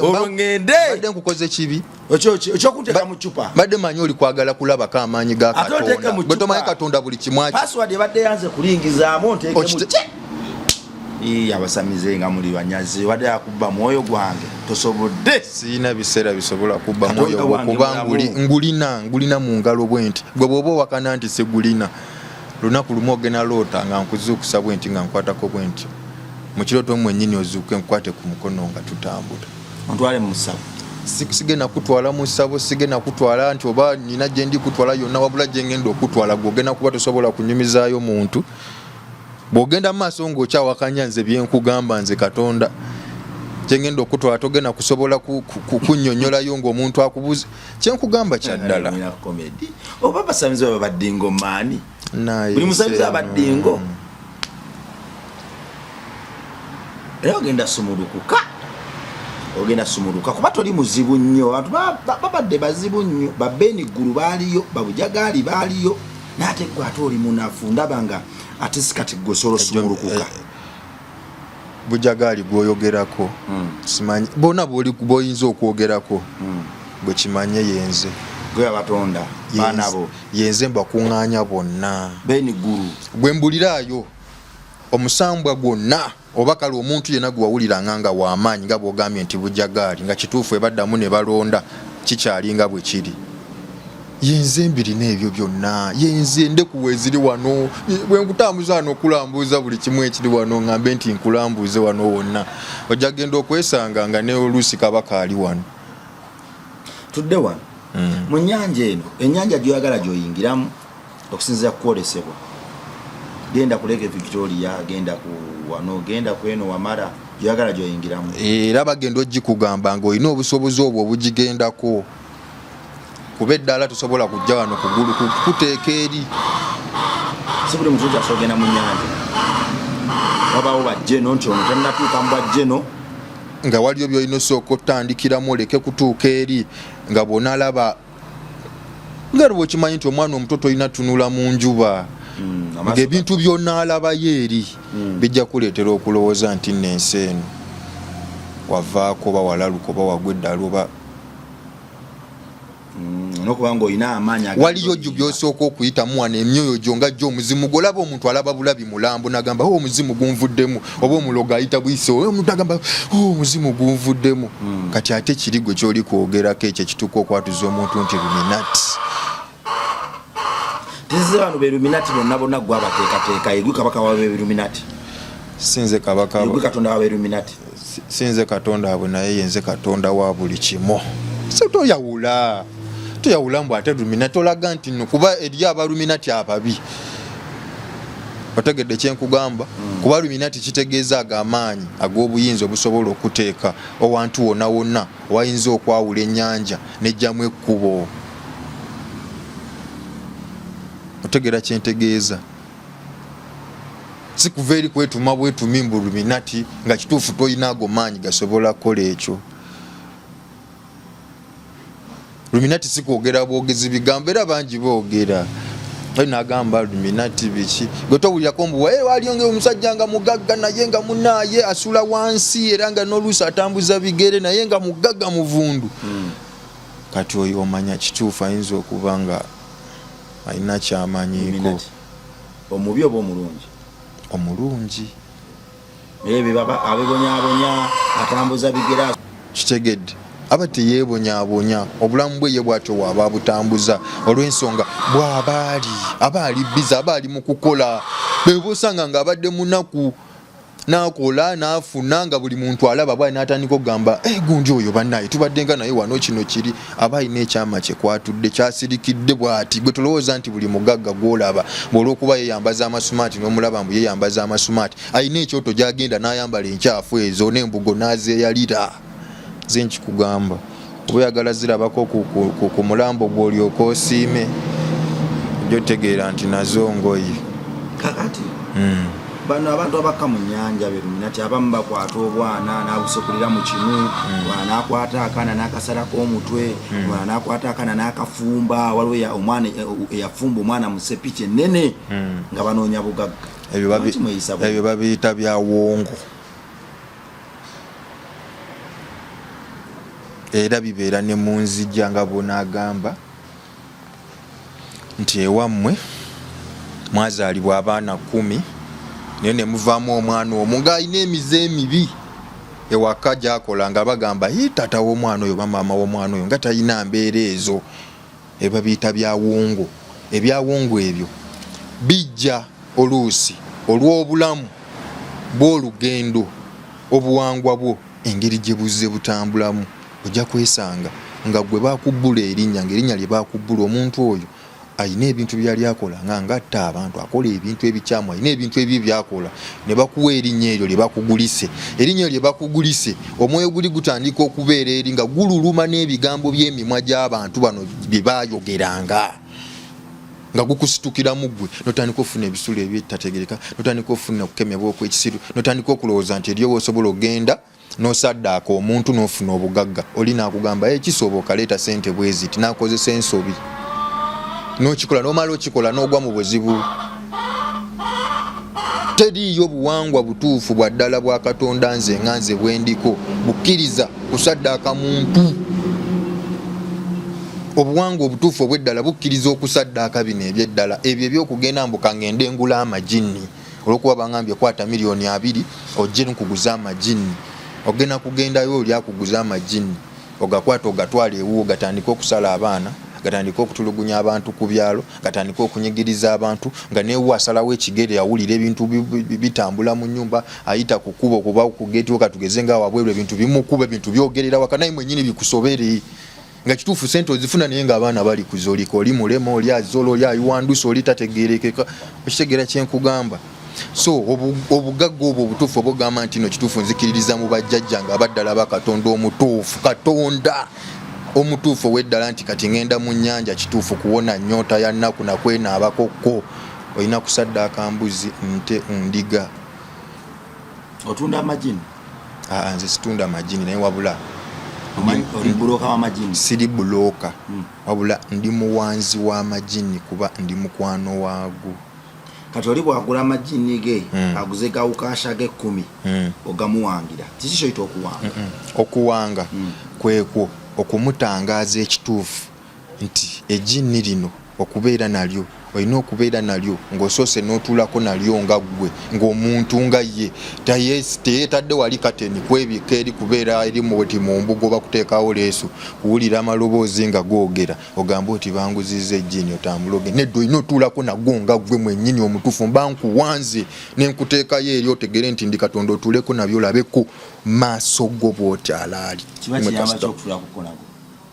olwengende badde nkukoze kibi ekyokuteeka mu cupa badde manyi oli kwagala kulabako amaanyi ga Katonda bwe tomanyi Katonda buli kimwaki password ebadde yanze kulingizaamu nteekemu abasamize nga muli banyazi wadde akubba mwoyo gwange tosobodde. Siina biseera bisobola kubba mwoyo kuba ngulina mu ngalo bwenti gwe bw'oba wakana nti segulina lunaku lumu ogenda loota nga nkuzuukusa bwenti nga nkwatako bwenti mu kirooto mwennyini ozuuke nkwate ku mukono nga tutambula ontwale mu ssabo. Sigenda kutwala mu ssabo, sigenda kutwala nti oba nina gye ndi kutwala yonna wabula gye ngenda okutwala gw'ogenda kuba tosobola kunyumizaayo muntu. Bw'ogenda maaso ng'okyawakanya nze byenkugamba nze Katonda kyengenda okutwala togenda kusobola kunnyonnyolayo ng'omuntu akubuza kyenkugamba kyaddala. Oba basamize baba baddingo maani buli musamize abaddingo era ogenda sumuluka kuba toli muzibu nnyo abantu babadde bazibu nnyo babbeeni ggulu baaliyo babujagaali baaliyo naate gwe ate oli munafu ndaba nga ate sikati gosolo sumulukuka bujagaali gwoyogerako simanyi bona boyinza okwogerako gwe kimanye yenze gwe abatonda baanabo yenze mbakuŋŋaanya bonna beeni ggulu gwe mbuliraayo omusambwa gwonna oba kale omuntu yenna gwe wawuliranga nga w'amaanyi nga bw'ogambye nti bujagaali nga kituufu ebaddamu ne balonda kikyalinga bwe kiri. Yenze mbirina ebyo byonna yenze ndeku weziri wano bwe nkutambuza wano okulambuuza buli kimu ekiri wano ngambe nti nkulambuuze wano wonna ojja genda okwesanga nga ne oluusi Kabaka ali wano tudde wano mu nnyanja eno ennyanja gyoyagala gyoyingiramu okusinziira kukwolesebwa genda ku Lake Victoria genda ku wano genda ku eno Wamala gyoyagala gyoyingiramu era bagenda ogikugamba ng'olina obusobozi obwo obugigendako kuba eddala tosobola kujja wano kugulu kuteeka eri si buli muntu kyasogenda mu nnyanja wabaawo bajjeno nti ono tannatuuka mu bajjeno nga waliyo byolina osooka otandikiramu oleke kutuuka eri nga bw'onalaba nga bw'okimanyi nti omwana omuto tolina tunula mu njuba ng'ebintu by'onaalabayo eri bijja kuleetera okulowooza nti n'ensi eno wavaako oba walaluka oba wagwa eddala oba nokubanga olina amaanyi waliyo gyo byosooka okuyitamu wano emyoyo gyo nga gyo omuzimu golaba omuntu alaba bulabi mulambo nagamba omuzimu gunvuddemu oba omulogo ayita buyise omuntu agamba omuzimu gunvuddemu kati ate kiri gwe kyoli kwogerako ekyo ekituuka okwatuza omuntu nti Illuminati tizize bano be-Illuminati bonna gwe abateekateeka egwe kabaka wabe Illuminati sinze kabaka egwe Katonda wabe Illuminati sinze Katonda abo naye yenze Katonda wa buli kimu toyawula mbu ate Illuminati olaga nti nno kuba eri aba-Illuminati ababi otegedde kyenkugamba kuba Illuminati kitegeeza ag'amaanyi ag'obuyinza obusobola okuteeka owantu wonna wonna owayinza okwawula ennyanja nejjamu ekkubo otegera kyentegeeza si kuva eri kwetuma bwetumi mbu Illuminati nga kituufu toyina ago maanyi gasobola kukola ekyo. Illuminati si kwogera bwogezi bigambo era bangi boogera nagamba Illuminati biki gwe towulirako mbu waliyo omusajja nga mugagga naye nga munaaye asula wansi era nga n'oluusi atambuza bigere naye nga mugagga muvundu kati oyo omanya kituufu ayinza okuba nga alina kyamanyiiko omubi oba omulungi abebonyabonya atambuza bigere kitegedde aba teyeebonyaabonya obulamu bwe ye bwatyo waaba butambuza olw'ensonga bw'aba ali biza aba ali mu kukola bwe bosanga ng'abadde munaku nakola nafuna nga buli muntu alaba bwa natandika okugamba gundi oyo bannaye tubaddenga naye wano kino kiri aba alina ekyama kye kwatudde kyasirikidde bw'ati gwe tulowooza nti buli mugagga gwolaba bw'olwokuba yeyambaza amasumaati n'omulaba mbu yeyambaza amasumaati alina ekyoto gyagenda n'ayambala enkyafu ezo n'embugo n'azeeyalira ze nkikugamba oba oyagala zirabako ku mulambo gw'olyoka osiime ojja otegeera nti nazo ngoyi kakati bano abantu abakka mu nnyanja beruminati abamu bakwata obwana n'abusokulira mu kinu obwana n'akwata akaana n'akasalako omutwe obwana n'akwata akaana n'akafumba waliwo omwana eyafumba omwana mu sepiki ennene nga banoonya bugagga ebyo babiyita byawongo era bibeera ne mu nzijja nga bonaagamba nti ewammwe mwazaalibwa abaana 10 naye ne muvaamu omwana omu ng'alina emize emibi ewaka gy'akola nga bagamba taata w'omwana oyo bamaama w'omwana oyo nga talina mbeera ezo ebabiyita byawongo. Ebyawongo ebyo bijja oluusi olw'obulamu bw'olugendo obuwangwa bwo engeri gye buzze butambulamu ojja kwesanga nga gwe bakubbula erinnya ng'erinnya lye bakubbula omuntu oyo ayina ebintu byali akola ngatta abantu akola ebintu ebikyamu ayina ebintu ebyo byakola ne bakuwa erinnya eryo lye bakugulise erinnya lye bakugulise omwoyo guli gutandika okubeera eri nga gululuma n'ebigambo by'emimwa gy'abantu bano bye baayogeranga nga gukusitukira mu ggwe notandika ofuna ebisulo ebitategereka notandika ofuna okukemebwa okw'ekisiru notandika okulowooza nti eriyo bw'osobola ogenda n'osaddaaka omuntu n'ofuna obugagga oli naakugamba kisoboka leeta ssente bweziti n'akozesa ensobi n'okikola n'omala okikola n'ogwa mu buzibu. Teriyo buwangwa butuufu bwa ddala bwa Katonda nze nganze bwendiko bukkiriza kusaddaaka muntu. Obuwangwa obutuufu obw'eddala bukkiriza okusaddaaka bino eby'eddala ebyo eby'okugenda mbuka ngende ngula amajini olw'okuba bangambye kwata miliyoni 2 ojje nkuguza amajini ogenda kugendayo oli akuguza amajini ogakwata ogatwala ewuwo gatandika okusala abaana gatandika okutulugunya abantu ku byalo gatandika okunyigiriza abantu nga neewu asalawo ekigere yawulira ebintu bitambula mu nyumba ayita ku kubo kuba ku geti okatugeze nga wabwelwe ebintu bimukuba ebintu byogerera wakanayi mwennyini bikusobere nga kituufu sente ozifuna naye nga abaana bali kuzolika oli mulema oli azolo oli ayiwandusa oli tategerekeka okitegeera kyenkugamba. So obugagga obwo obutuufu obugamba nti no kituufu nzikiririza mu bajjajja nga abaddala bakatonda omutuufu Katonda omutuufu ow'eddala nti kati ngenda mu nnyanja kituufu kuwona nnyota ya nnaku nakwenaabakokko olina kusaddaaka mbuzi nte ndiga. Otunda amajini? Nze situunda amajini naye wabula oli bulooka w'amajini? Siri bulooka wabula ndi muwanzi w'amajini kuba ndi mukwano waago. Kati oli bwagula amajini ge aguze gawukasha ge 10 ogamuwangira kiki kyoyita okuwanga? Okuwanga kwekwo okumutangaaza ekituufu nti ejjini lino okubeera nalyo olina okubeera nalyo ng'osoose n'otuulako nalyo nga ggwe ng'omuntu nga ye teyeetadde wali kateni kwebika eri kubeera eri muti mu mbugo bakuteekawo leesu kuwulira amaloboozi nga googera ogamba oti banguziza ejjini otambula ogenda nedda olina otuulako nagwo nga ggwe mwennyini omutuufu mba nkuwanze ne nkuteekayo eri otegere nti ndi Katonda otuuleko nabyo olabeko maaso go bw'otyalaali.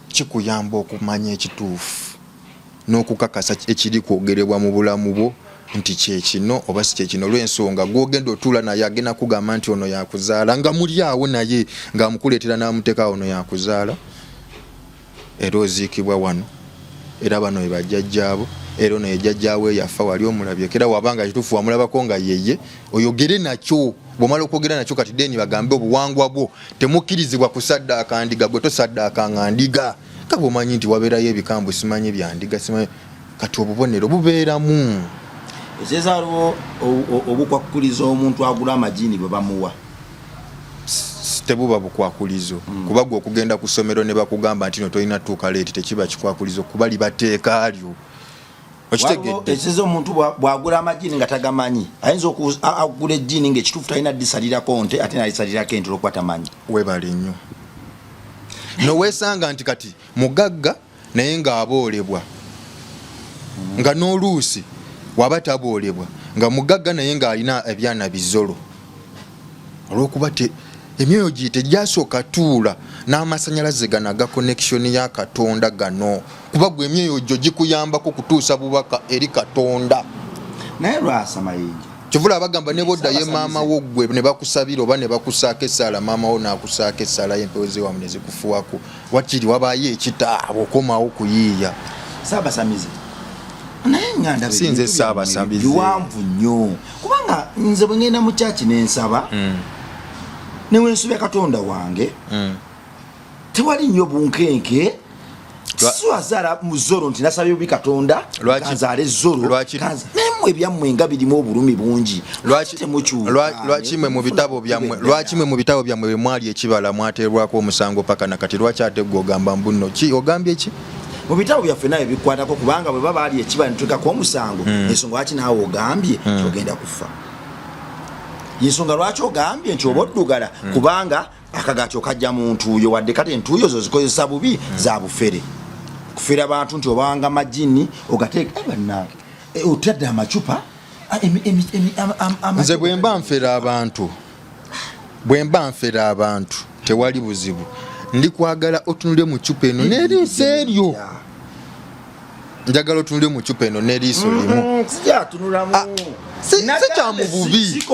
Kikuyamba okumanya ekituufu n'okukakasa ekiri kwogerebwa mu bulamu bwo nti kyekino oba si kyekino olw'ensonga gw'ogenda otuula naye agenda kugamba nti ono yakuzaala nga muli awo naye ng'amukuleetera n'amuteeka ono yakuzaala era oziikibwa wano era bano be bajjajjaabo era ono ye jjajjaawe yafa wali omulabye era wabanga kituufu wamulabako nga yeye oyogere nakyo bw'omala okwogera nakyo kati deni bagambe obuwangwa bwo temukkirizibwa kusaddaaka ndiga gwe tosaddaakanga ndiga kaba omanyi nti wabeerayo ebikambo simanyi byandiga simanyi kati obubonero bubeeramu. Ekyezaalwo obukwakuliza omuntu agula amajini bwe bamuwa tebuba bukwakulizo kuba gwe okugenda ku ssomero ne bakugamba nti no tolina tuuka leeti tekiba kikwakulizo kuba libateeka lyo. Okitegedde ekizo omuntu bwagula amajini nga tagamanyi ayinza okugula ejjini ng'ekituufu talina ddisalirako nte ate nalisalirako ente olwokuba tamanyi. Webale nnyo noweesanga nti kati mugagga naye ng'aboolebwa nga n'oluusi waba taboolebwa nga mugagga naye ng'alina ebyana bizolo olwokuba emyoyo gye tegyasooka tuula n'amasanyalaze gano aga connection ya Katonda gano kuba gwe emyoyo gyo gikuyambako kutuusa bubaka eri Katonda. Naye lwasa mayinja kyovula abagamba ne boddayo maama wo gwe ne bakusabira oba ne bakusaako essaala maama wo n'akusaako essaala y'empewo z'ewamu ne zikufuwako wakiri wabaayo ekitaabo okomawo kuyiiya. Saabasamize naye nganda sinze Saabasamize biwanvu nnyo kubanga nze bwe ngenda mu kyaki n'ensaba ne wensubya Katonda wange tewali nnyo bunkenke siwazaala mu zoro nti nasabye bubi Katonda kanzaale zoro naye ebyammwe nga birimu obulumi bungi lwaki mwe mu bitabo byammwe bwe mwali ekibala mwateerwako omusango paka nakati lwaki ate gwe ogamba mbunno ki ogambye ki mu bitabo byaffe naye bikwatako kubanga bwe baba ali ekibala nitutekako omusango ensonga lwaki naawe ogambye ogenda kufa yensonga lwaki ogambye nti oba oddugala kubanga akagakyo kajja mu ntuuyo wadde kati entuuyo zo zikozesa bubi za bufere kufera abantu nti obawanga majini ogateeka bannange otadde amacupa nze bwe mba nfera abantu tewali buzibu ndi kwagala otunule mu cupa eno n'eriiso eryo njagala otunule mu cupa eno n'eriiso limu si kya mu bubi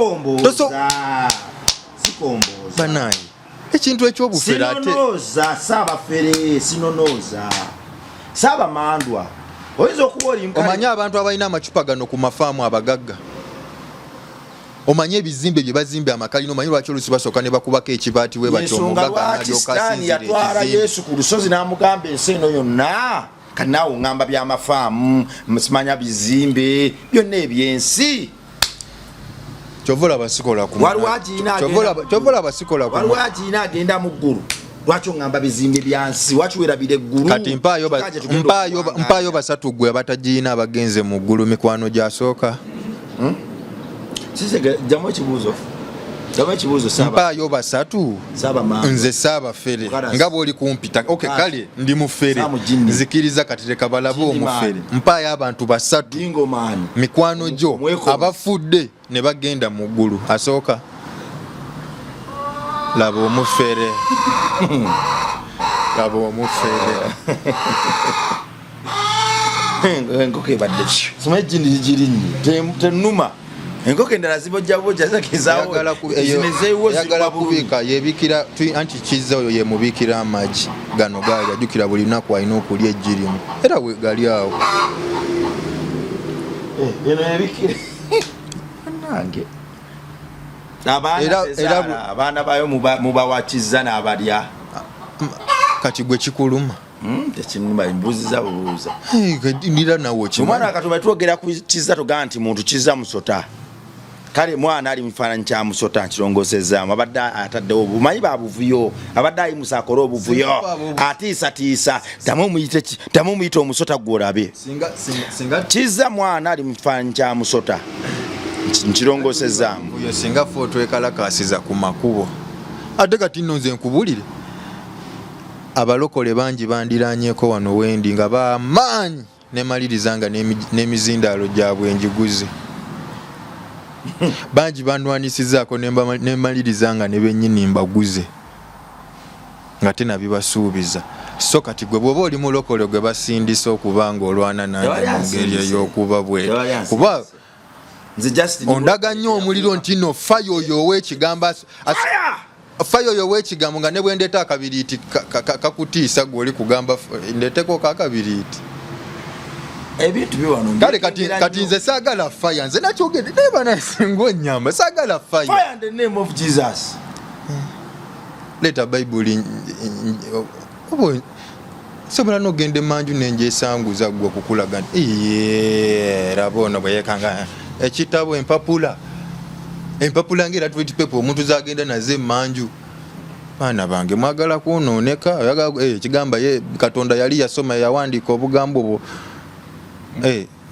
banaye ekintu ekyobufere ate sinonooza saaba mandwa oyinza okuba oli omanye abantu abalina amacupa gano ku mafaamu abagagga omanye ebizimbe bye bazimbe amakalina omanye lwaki olusi basooka ne bakubako ekibaati we batyo omugagga yatwala Yesu ku lusozi n'amugamba ensi eno yonna kati naawe oŋŋamba by'amafaamu simanya bizimbe byonna ebyensi kyovola basikola waliwo agiina agenda mu ggulu lwaki oŋŋamba bizimbe byansi lwaki werabira eggulu kati mpaayo basatu gwe abatagiina abagenze mu ggulu mikwano gyasooka jamu ekibuuzo mpaayo basatu nze Saabafere nga bw'oli kumpita kale ndi mufere nzikiriza kati leka balabe omufere mpaayo abantu basatu mikwano gyo abafudde ne bagenda mu ggulu asooka laba omufere enkoko ebadde soma ejjini ligirinnye tenuma enkoko endala zibojjabojja yagala kubika yebikira anti kizza oyo yemubikira amagi gano gaali ajjukira buli lunaku alina okulya ejjirimu era gali awo eno yebikira nange abaana bayo mubawakiza n'abalya kati gwe kikuluma tekinuma mbuziza bubuuza ndira nawo omwana Katonda twogera ku kiza togaa nti muntu kiza musota kale mwana ali mufaananyi kya musota nkirongosezaamu abadde ataddewo obumanyi babuvuyo abadde ayimusa akole obuvuyo atiisatiisa tamu muyite omusota gw'olabe kiza mwana ali mufaananyi kya musota nkirongosezaamu oyo singa fe otwekalakasiza ku makubo ate kati nno nze nkubulire abalokole bangi bandiranyeeko wano wendi nga bamaanyi nemaliriza nga n'emizindaalo gyabwe njiguze bangi banwanisizaako nemaliriza nga ne bennyini mbaguze nga tenabibasuubiza so kati gwe bwoba oli mulokole gwe basindisa okuba nga olwana nange mu ngeri ey'okuba bwe kuba ondaga nnyo omuliro nti no fayo oyo ow'ekigambo nga ne bwe ndeeta akabiriiti kakutiisa gwe oli kugamba ndeeteko kakabiriiti ebintu biwano kale kati nze saagala fire nze nakyogedde naye banasinga onnyamba saagala fire in the name of Jesus leeta bayibuli sobola n'ogenda emanju nenjesanguza gwe okukulaga raba ono bwe yeekanga ekitabo empapula ngaera tweetipepa omuntu zagenda naze emanju baana bange mwagala kwonooneka kigamba Katonda yali yasoma yawandiika obugambo bwo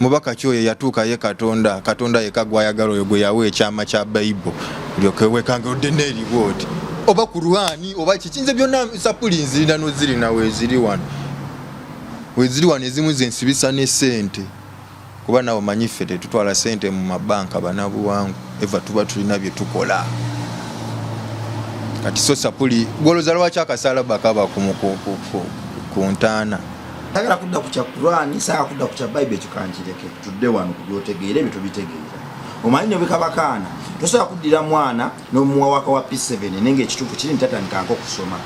mubaka kyoyo yatuuka ye Katonda yeka gwayagala oyo gwe yawa ekyama kya Bayibuli lyokewekanga odde neeriwo oti oba ku Ruhani oba kikinze byonna sapuli nzirina nozirina weeziri wano ezimu zensibisa ne sente kuba nawe manyi ffe tetutwala sente mu mabanka banabuwangu eva tuba tulina bye tukola kati so sapuli goloza lwaki akasalaba kaba ku ntaana tagala kudda ku kya Qur'ani saa kudda ku kya Bible kikanjireke tudde wano kubyotegeera ebyo tubitegeera omanyi ne bikabakaana tosobola kuddira mwana n'omuwa waka wa P7 nenge ekituufu kiri ntatandika nko kusoma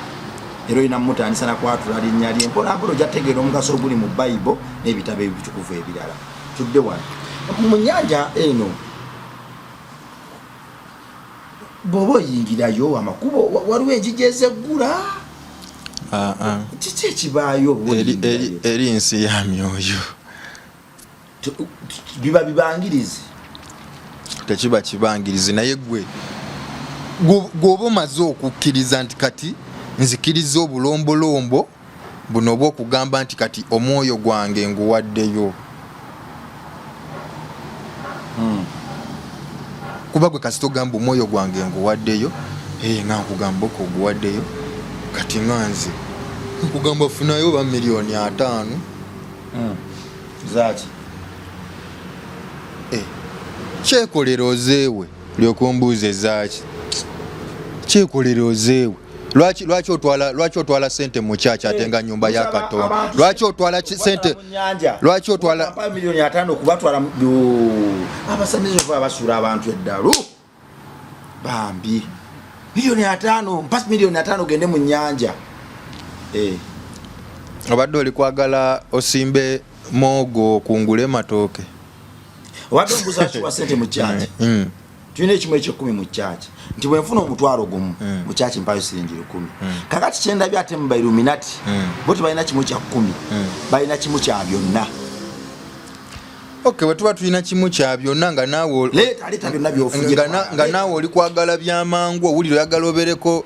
era olina mutandisa nakwatula linnya lye mpolampola ojjategeera omugaso oguli mu Bible n'ebitabo ebitukuvu ebirala tudde wano mu nnyanja eno bw'oba oyingirayo amakubo waliwo engigi ezeggula kiki ekibaayo eri nsi ya myoyo biba bibangirizi tekiba kibangirizi naye gwoba omaze okukkiriza nti kati nzikiriza obulombolombo buno oba okugamba nti kati omwoyo gwange nguwaddeyo kuba gwe kasi togamba omwoyo gwange nguwaddeyo nga nkugamba ko oguwaddeyo kati nganze nkugamba funayo ba miliyoni 5 zaki kyekolera ozeewe lyokumbuuza zaki kyekolera ozeewe lwaki otwala sente mu kyaki ate nga nyumba ya Katonda lwaki otwala sente lwaki otwala miliyoni 5 kubatwala abasamize abasuula abantu eddalu bambi miliyoni 5 mpasi miliyoni 5 gende mu nnyanja obadde oli kwagala osimbe mogo kungule matooke obadde ombuuza kiwa sente mu kyaki tulina ekimu ekyekumi mu kyaki nti bwenfuna omutwalo gumu mu kyaki mpayo siringi 10 kakati kyendabye ate mu Illuminati bo tebalina kimu kya 10 balina kimu kya byonna bwetuba tulina kimu kya byonna nga naawe leeta byonna byofuje nga naawe oli kwagala byamangu owulire oyagala obeereko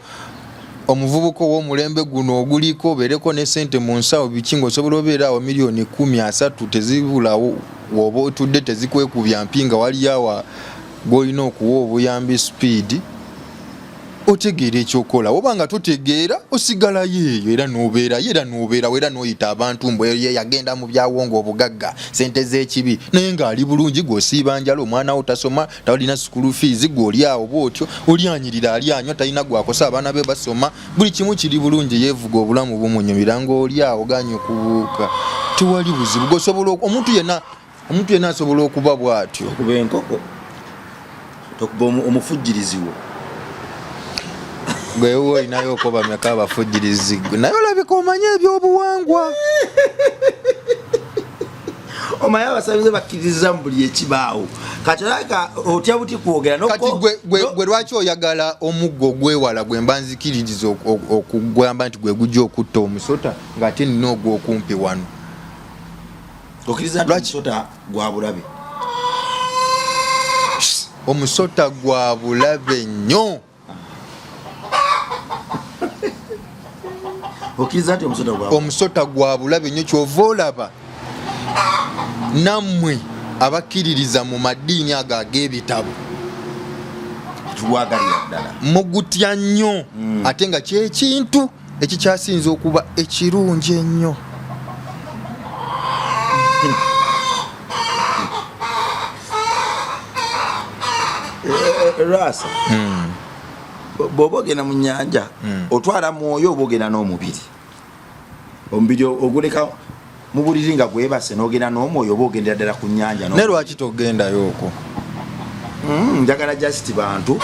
omuvubuka ow'omulembe guno oguliko obeereko ne sente mu nsawo biki ng'osobola obeera awo miliyoni 10-30 tezibulawo woba otudde tezikwekubya mpinga waliyo awa gw'olina okuwa obuyambi speed otegeera ekyokola oba nga totegeera osigalayo eyo era n'obeera n'oyita abantu mbu yagenda mu byawonga obugagga sente z'ekibi naye ng'ali bulungi gw'osiiba njala omwana wo tasoma talina school fees gw'oli awo bw'otyo olyanyirira alyanywa talina gwakosa abaana be basoma buli kimu kiri bulungi yeevuga obulamu bumunyumira ng'oli awo ganya okubuuka tewali buzibu gwosobola omuntu yenna asobola okuba bw'atyo okuba enkoko tokuba omufujjirizi wo gwewo olinayo okoba meka abafujjirizi naye olabika omanye ebyobuwangwa omaye abasamize bakkiriza mu buli ekibaawo kati olabika otya buti kwogera kati gwe lwaki oyagala omuggo ogwewala gwe mba nzikiririza okugamba nti gwe gujja okutta omusota ng'ate nina ogwo okumpi wano okkiriza nti omusota gwa bulabe omusota gwa bulabe nnyo okkiriza nti omusota gwa bulabe nnyo kyova olaba nammwe abakkiririza mu maddiini ago ag'ebitabo tuwagalira ddala mugutya nnyo ate nga kyekintu ekikyasinza okuba ekirungi ennyo rasa bw'oba ogenda mu nnyanja otwala mwoyo oba ogenda omubiri oguleka mu buliri nga gwebase n'ogenda n'omwoyo oba ogendera ddala ku nnyanja naye lwaki togendayo okwo njagala just bantu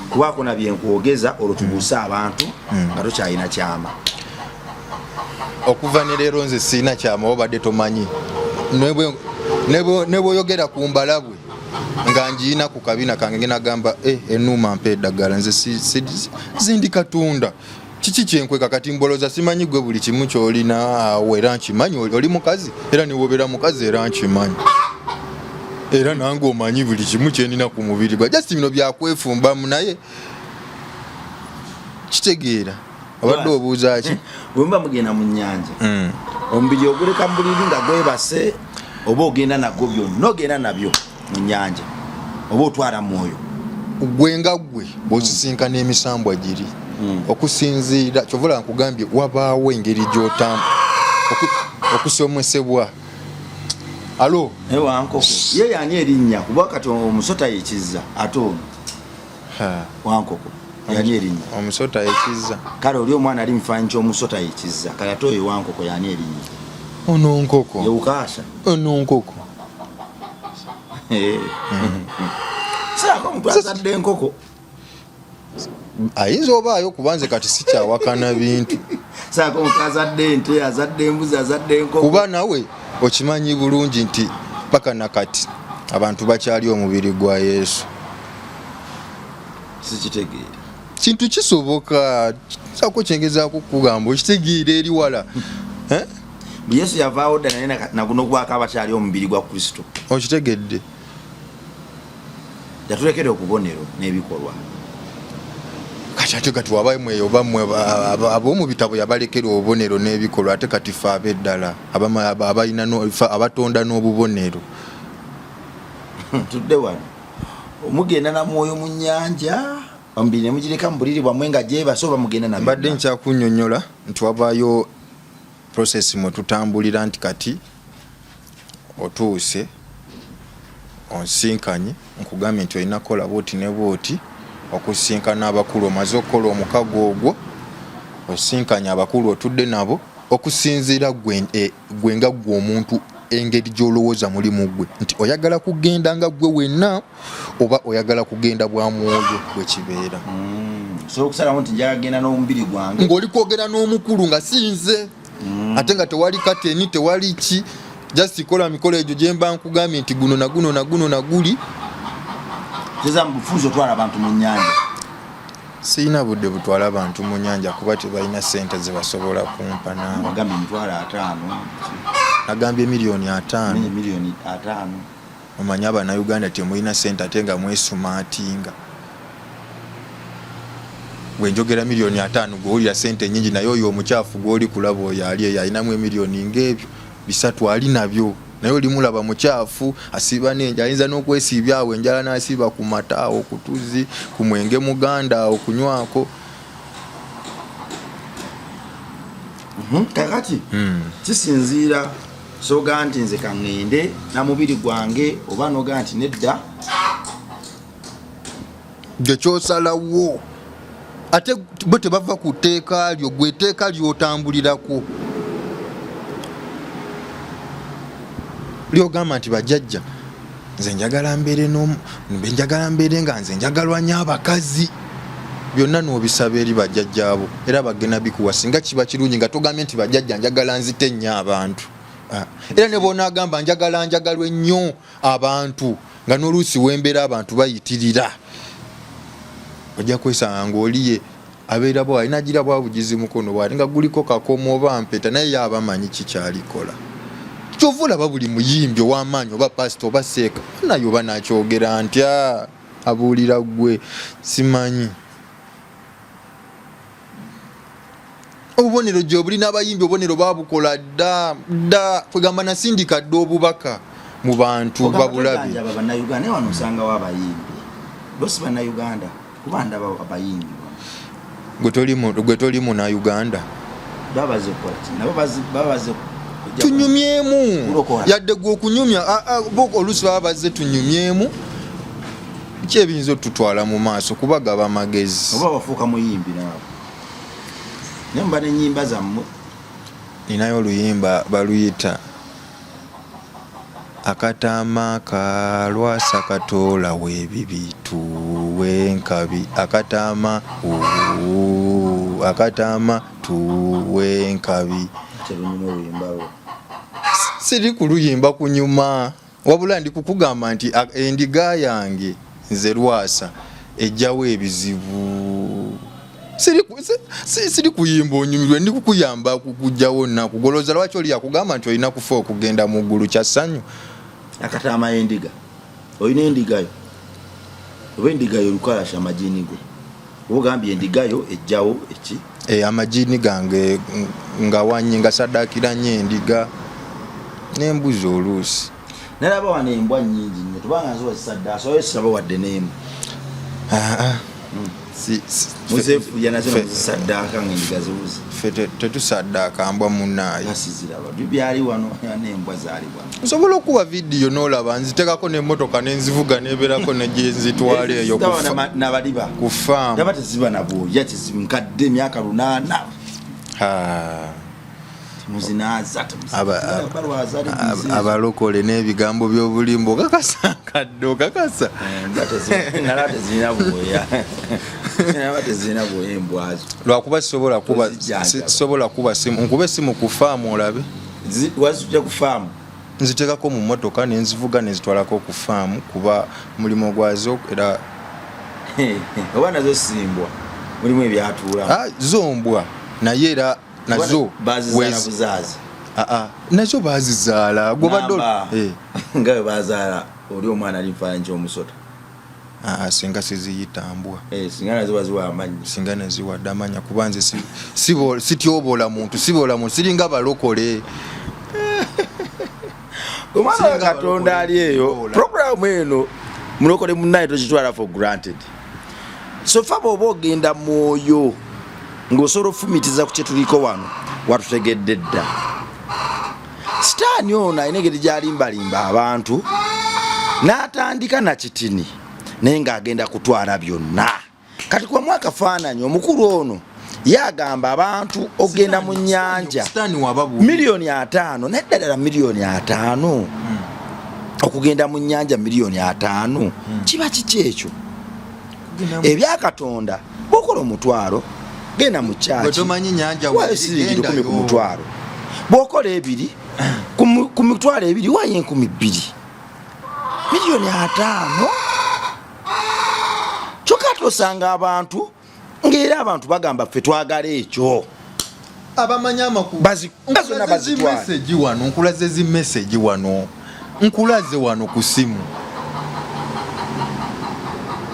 kubaako na byenkwogeza olwo tubuuse abantu nga tokyalina kyama okuva ne leero nze sirina kyama obadde tomanyi ne bw'oyogera ku mbalabwe nga njiina ku kabina kange ngena gamba enuma mpa eddagala nze zindi katunda kiki kyenkweka kati mboloza simanyi gwe buli kimu kyolina awo era nkimanyi oli mukazi era niwobeera mukazi era nkimanyi era nange omanyi buli kimu kyenina ku mubiri gwa just bino byakwefumbamu naye kitegeera obadde obuuza ki bwe muba mugenda mu nnyanja omubiri oguleka mu buliri nga gwebase oba ogenda nagwo byonna ogenda nabyo mu nnyanja oba otwala mwoyo gwe nga gwe bw'osisinkana emisambwa giri okusinziira kyovula nkugambye wabaawo engeri gy'otamba okusomesebwa alo wankoko ye yani erinnya kuba kati omusota yekizza ate ono wankoko yani erinnya omusota ekizza kale oli omwana ali mfanyi ky'omusota ekizza kale ate oyo wankoko yani erinnya ono nkoko yewukaasa ono nkoko saako omuntu azadde enkoko ayinza obaayo kubanze kati sikyawakana bintu saako omuntu azadde ente azadde embuzi azadde enkoko kuba nawe okimanyi bulungi nti paka nakati abantu bakyali omubiri gwa Yesu sikitegeere kintu kisoboka saako kyengezaako kugamba okitegeera eri wala Yesu yavaawo dda naye naguno gwaka abakyali omubiri gwa Kristo okitegedde yatulekera okubonero n'ebikolwa kati ate kati wabaye mweyo bamwe ab'omu bitabo yabalekera obubonero n'ebikolwa ate kati fe ab'eddala abalina abatonda n'obubonero tudde wano omugenda na mwoyo mu nnyanja omubiri ne mugireka mu buliri bwammwe nga gyebasa oba mugenda na mbadde nkyakunnyonnyola nti wabaayo process mwe tutambulira nti kati otuuse onsinkanye nkugambye nti olina kukola booti ne booti okusinkana abakulu omaze okukola omukago ogwo osinkanya abakulu otudde nabo okusinziira gwe nga gwe omuntu engeri gy'olowooza mulimu gwe nti oyagala kugenda nga gwe wenna oba oyagala kugenda bwa mwoyo bwe kibeera so okusalamu nti njagala kugenda n'omubiri gwange ng'oli kwogera n'omukulu nga sinze ate nga tewali kateni tewali ki just kola mikolo egyo gye mba nkugambye nti guno na guno na guno na guli teza mu bufuzi otwala abantu mu nnyanja sirina budde butwala abantu mu nnyanja kuba tebalina ssente ze basobola kumpa naawe agambye emitwalo 5 nagambye miliyoni 5 miliyoni 5 omanyi Abannayuganda temulina ssente ate nga mwesumaatinga bwenjogera miliyoni 5 gw'olira ssente nnyingi naye oyo omukyafu gw'oli kulaba oyo ali eyo alinamu emiliyoni ng'ebyo 3 ali nabyo naye olimulaba mukyafu asiiba n'enjala ayinza n'okwesiibya awo enjala n'asiiba ku mata awo ku tuzi ku mwenge muganda okunywako kakati kisinziira soga nti nze kaŋŋende na mubiri gwange oba noga nti nedda gye kyosalawo ate bo tebava ku tteeka lyo gwe etteeka ly'otambulirako lyogamba nti bajjajja nze njagala mbeere nga nze njagalwa nnyo abakazi byonna n'obisaba eri bajjajjaabo era bagenda bikuwa singa kiba kirungi nga togambye nti bajjajja njagala nzite nnyo abantu era ne bonaagamba njagalwe nnyo abantu nga n'oluusi wembeera abantu bayitirira ojja kwesanga ng'oliye abeera bwa alina gira bwabugizi mukono bwate nga guliko kakomo oba mpeta naye yabamanyi kikyalikola kyova olaba buli muyimbi ow'amaanyi oba pasita oba seeka naye oba nakyogera ntya abuulira gwe simanyi obubonero gye buli n'abayimbi obubonero babukola dda kwegamba nasindika dda obubaka mu bantu babulabe bannayuganda naye wano osangawo abayimbi bosi bannayuganda kuba ndaba abayimbi gwe toli munnayuganda babaze tunyumyemu yadde gwe okunyumya oluusi baba bazze tunyumyemu ki ebiyinza otutwala mu maaso kubagaba amagezi oba bafuuka muyimbi naawe naye muba n'ennyimba zammwe ninayo oluyimba baluyita akatama kalwasa katoola weebibi tuwenkabi akatama tuwenkabi siri kuluyimba kunyuma wabula ndi kukugamba nti endiga yange nze Lwasa ejjawo ebizibu siri kuyimba onyumirwe ndi kukuyamba kukujjawo nakugoloza lwaki oli yakugamba nti olina kufa okugenda mu ggulu kya ssanyu akatama y'endiga olina endigayo oba endigayo lukalasha amajini go ogambye endigayo ejjawo eki amajini gange nga wanyi nga saddaakira nnyo endiga n'embuzi oluusi nalaba wano embwa nnyingi nnyo tubanga nziwa zisaddaasa oyo siraba wadde n'emu muzefu yanazo sadaka ngigazuzi fete tetusaddaaka mbwa munaayi asiziraba bibyali wano n'embwa zaali wano nsobola okuba vidiyo n'olaba nzitekako n'emmotoka n'enzivuga n'ebeerako negye eyo nabaliba ku faamu naba teziba nabwoya tezinkadde emyaka 8 muzinaza abalokole n'ebigambo by'obulimbo kakasa nkadde okakasa nalate zirina bwoya zirina bwoya embwazo lwakuba sisobola kuba simu nkube simu ku faamu olabe wazijja ku faamu nziteekako mu mmotoka n'enzivuga n'ezitwalako ku faamu kuba mulimu gwazo era oba nazo simbwa mulimu ebyatuulamu zombwa naye era nazo buzazi nazo bazizaala nga bwe bazaala oli omwana alifaanyi ky'omusota singa siziyitambwa singa nazo baziwa amanyi singa neziwadde amanya kuba nze sityobola muntu siringa balokole omwana wa Katonda ali eyo programu eno mulokole munnaye tokitwala for granted so fa bw'oba ogenda mwoyo ng'osobola ofumitiza ku kyetuliko wano watutegedde dda sitaani ono alina engeri gyalimbalimba abantu n'atandika na kitini naye ng'agenda kutwala byonna kati kwa mwaka faananyi omukulu ono yagamba abantu ogenda mu nnyanja $5,000,000 neddala $5,000,000 okugenda mu nnyanja $5,000,000 kiba kiki ekyo ebyakatonda bwokola omutwalo genda mu kyaki wayo siringiri 10 ku mutwalo bwokola 2 ku mitwalo 2 wayo 2,000,000 $5,000,000 kyokka tosanga abantu ng'era abantu bagamba ffe twagala ekyo abamanya amakulu nkulaze zi message wano nkulaze wano ku simu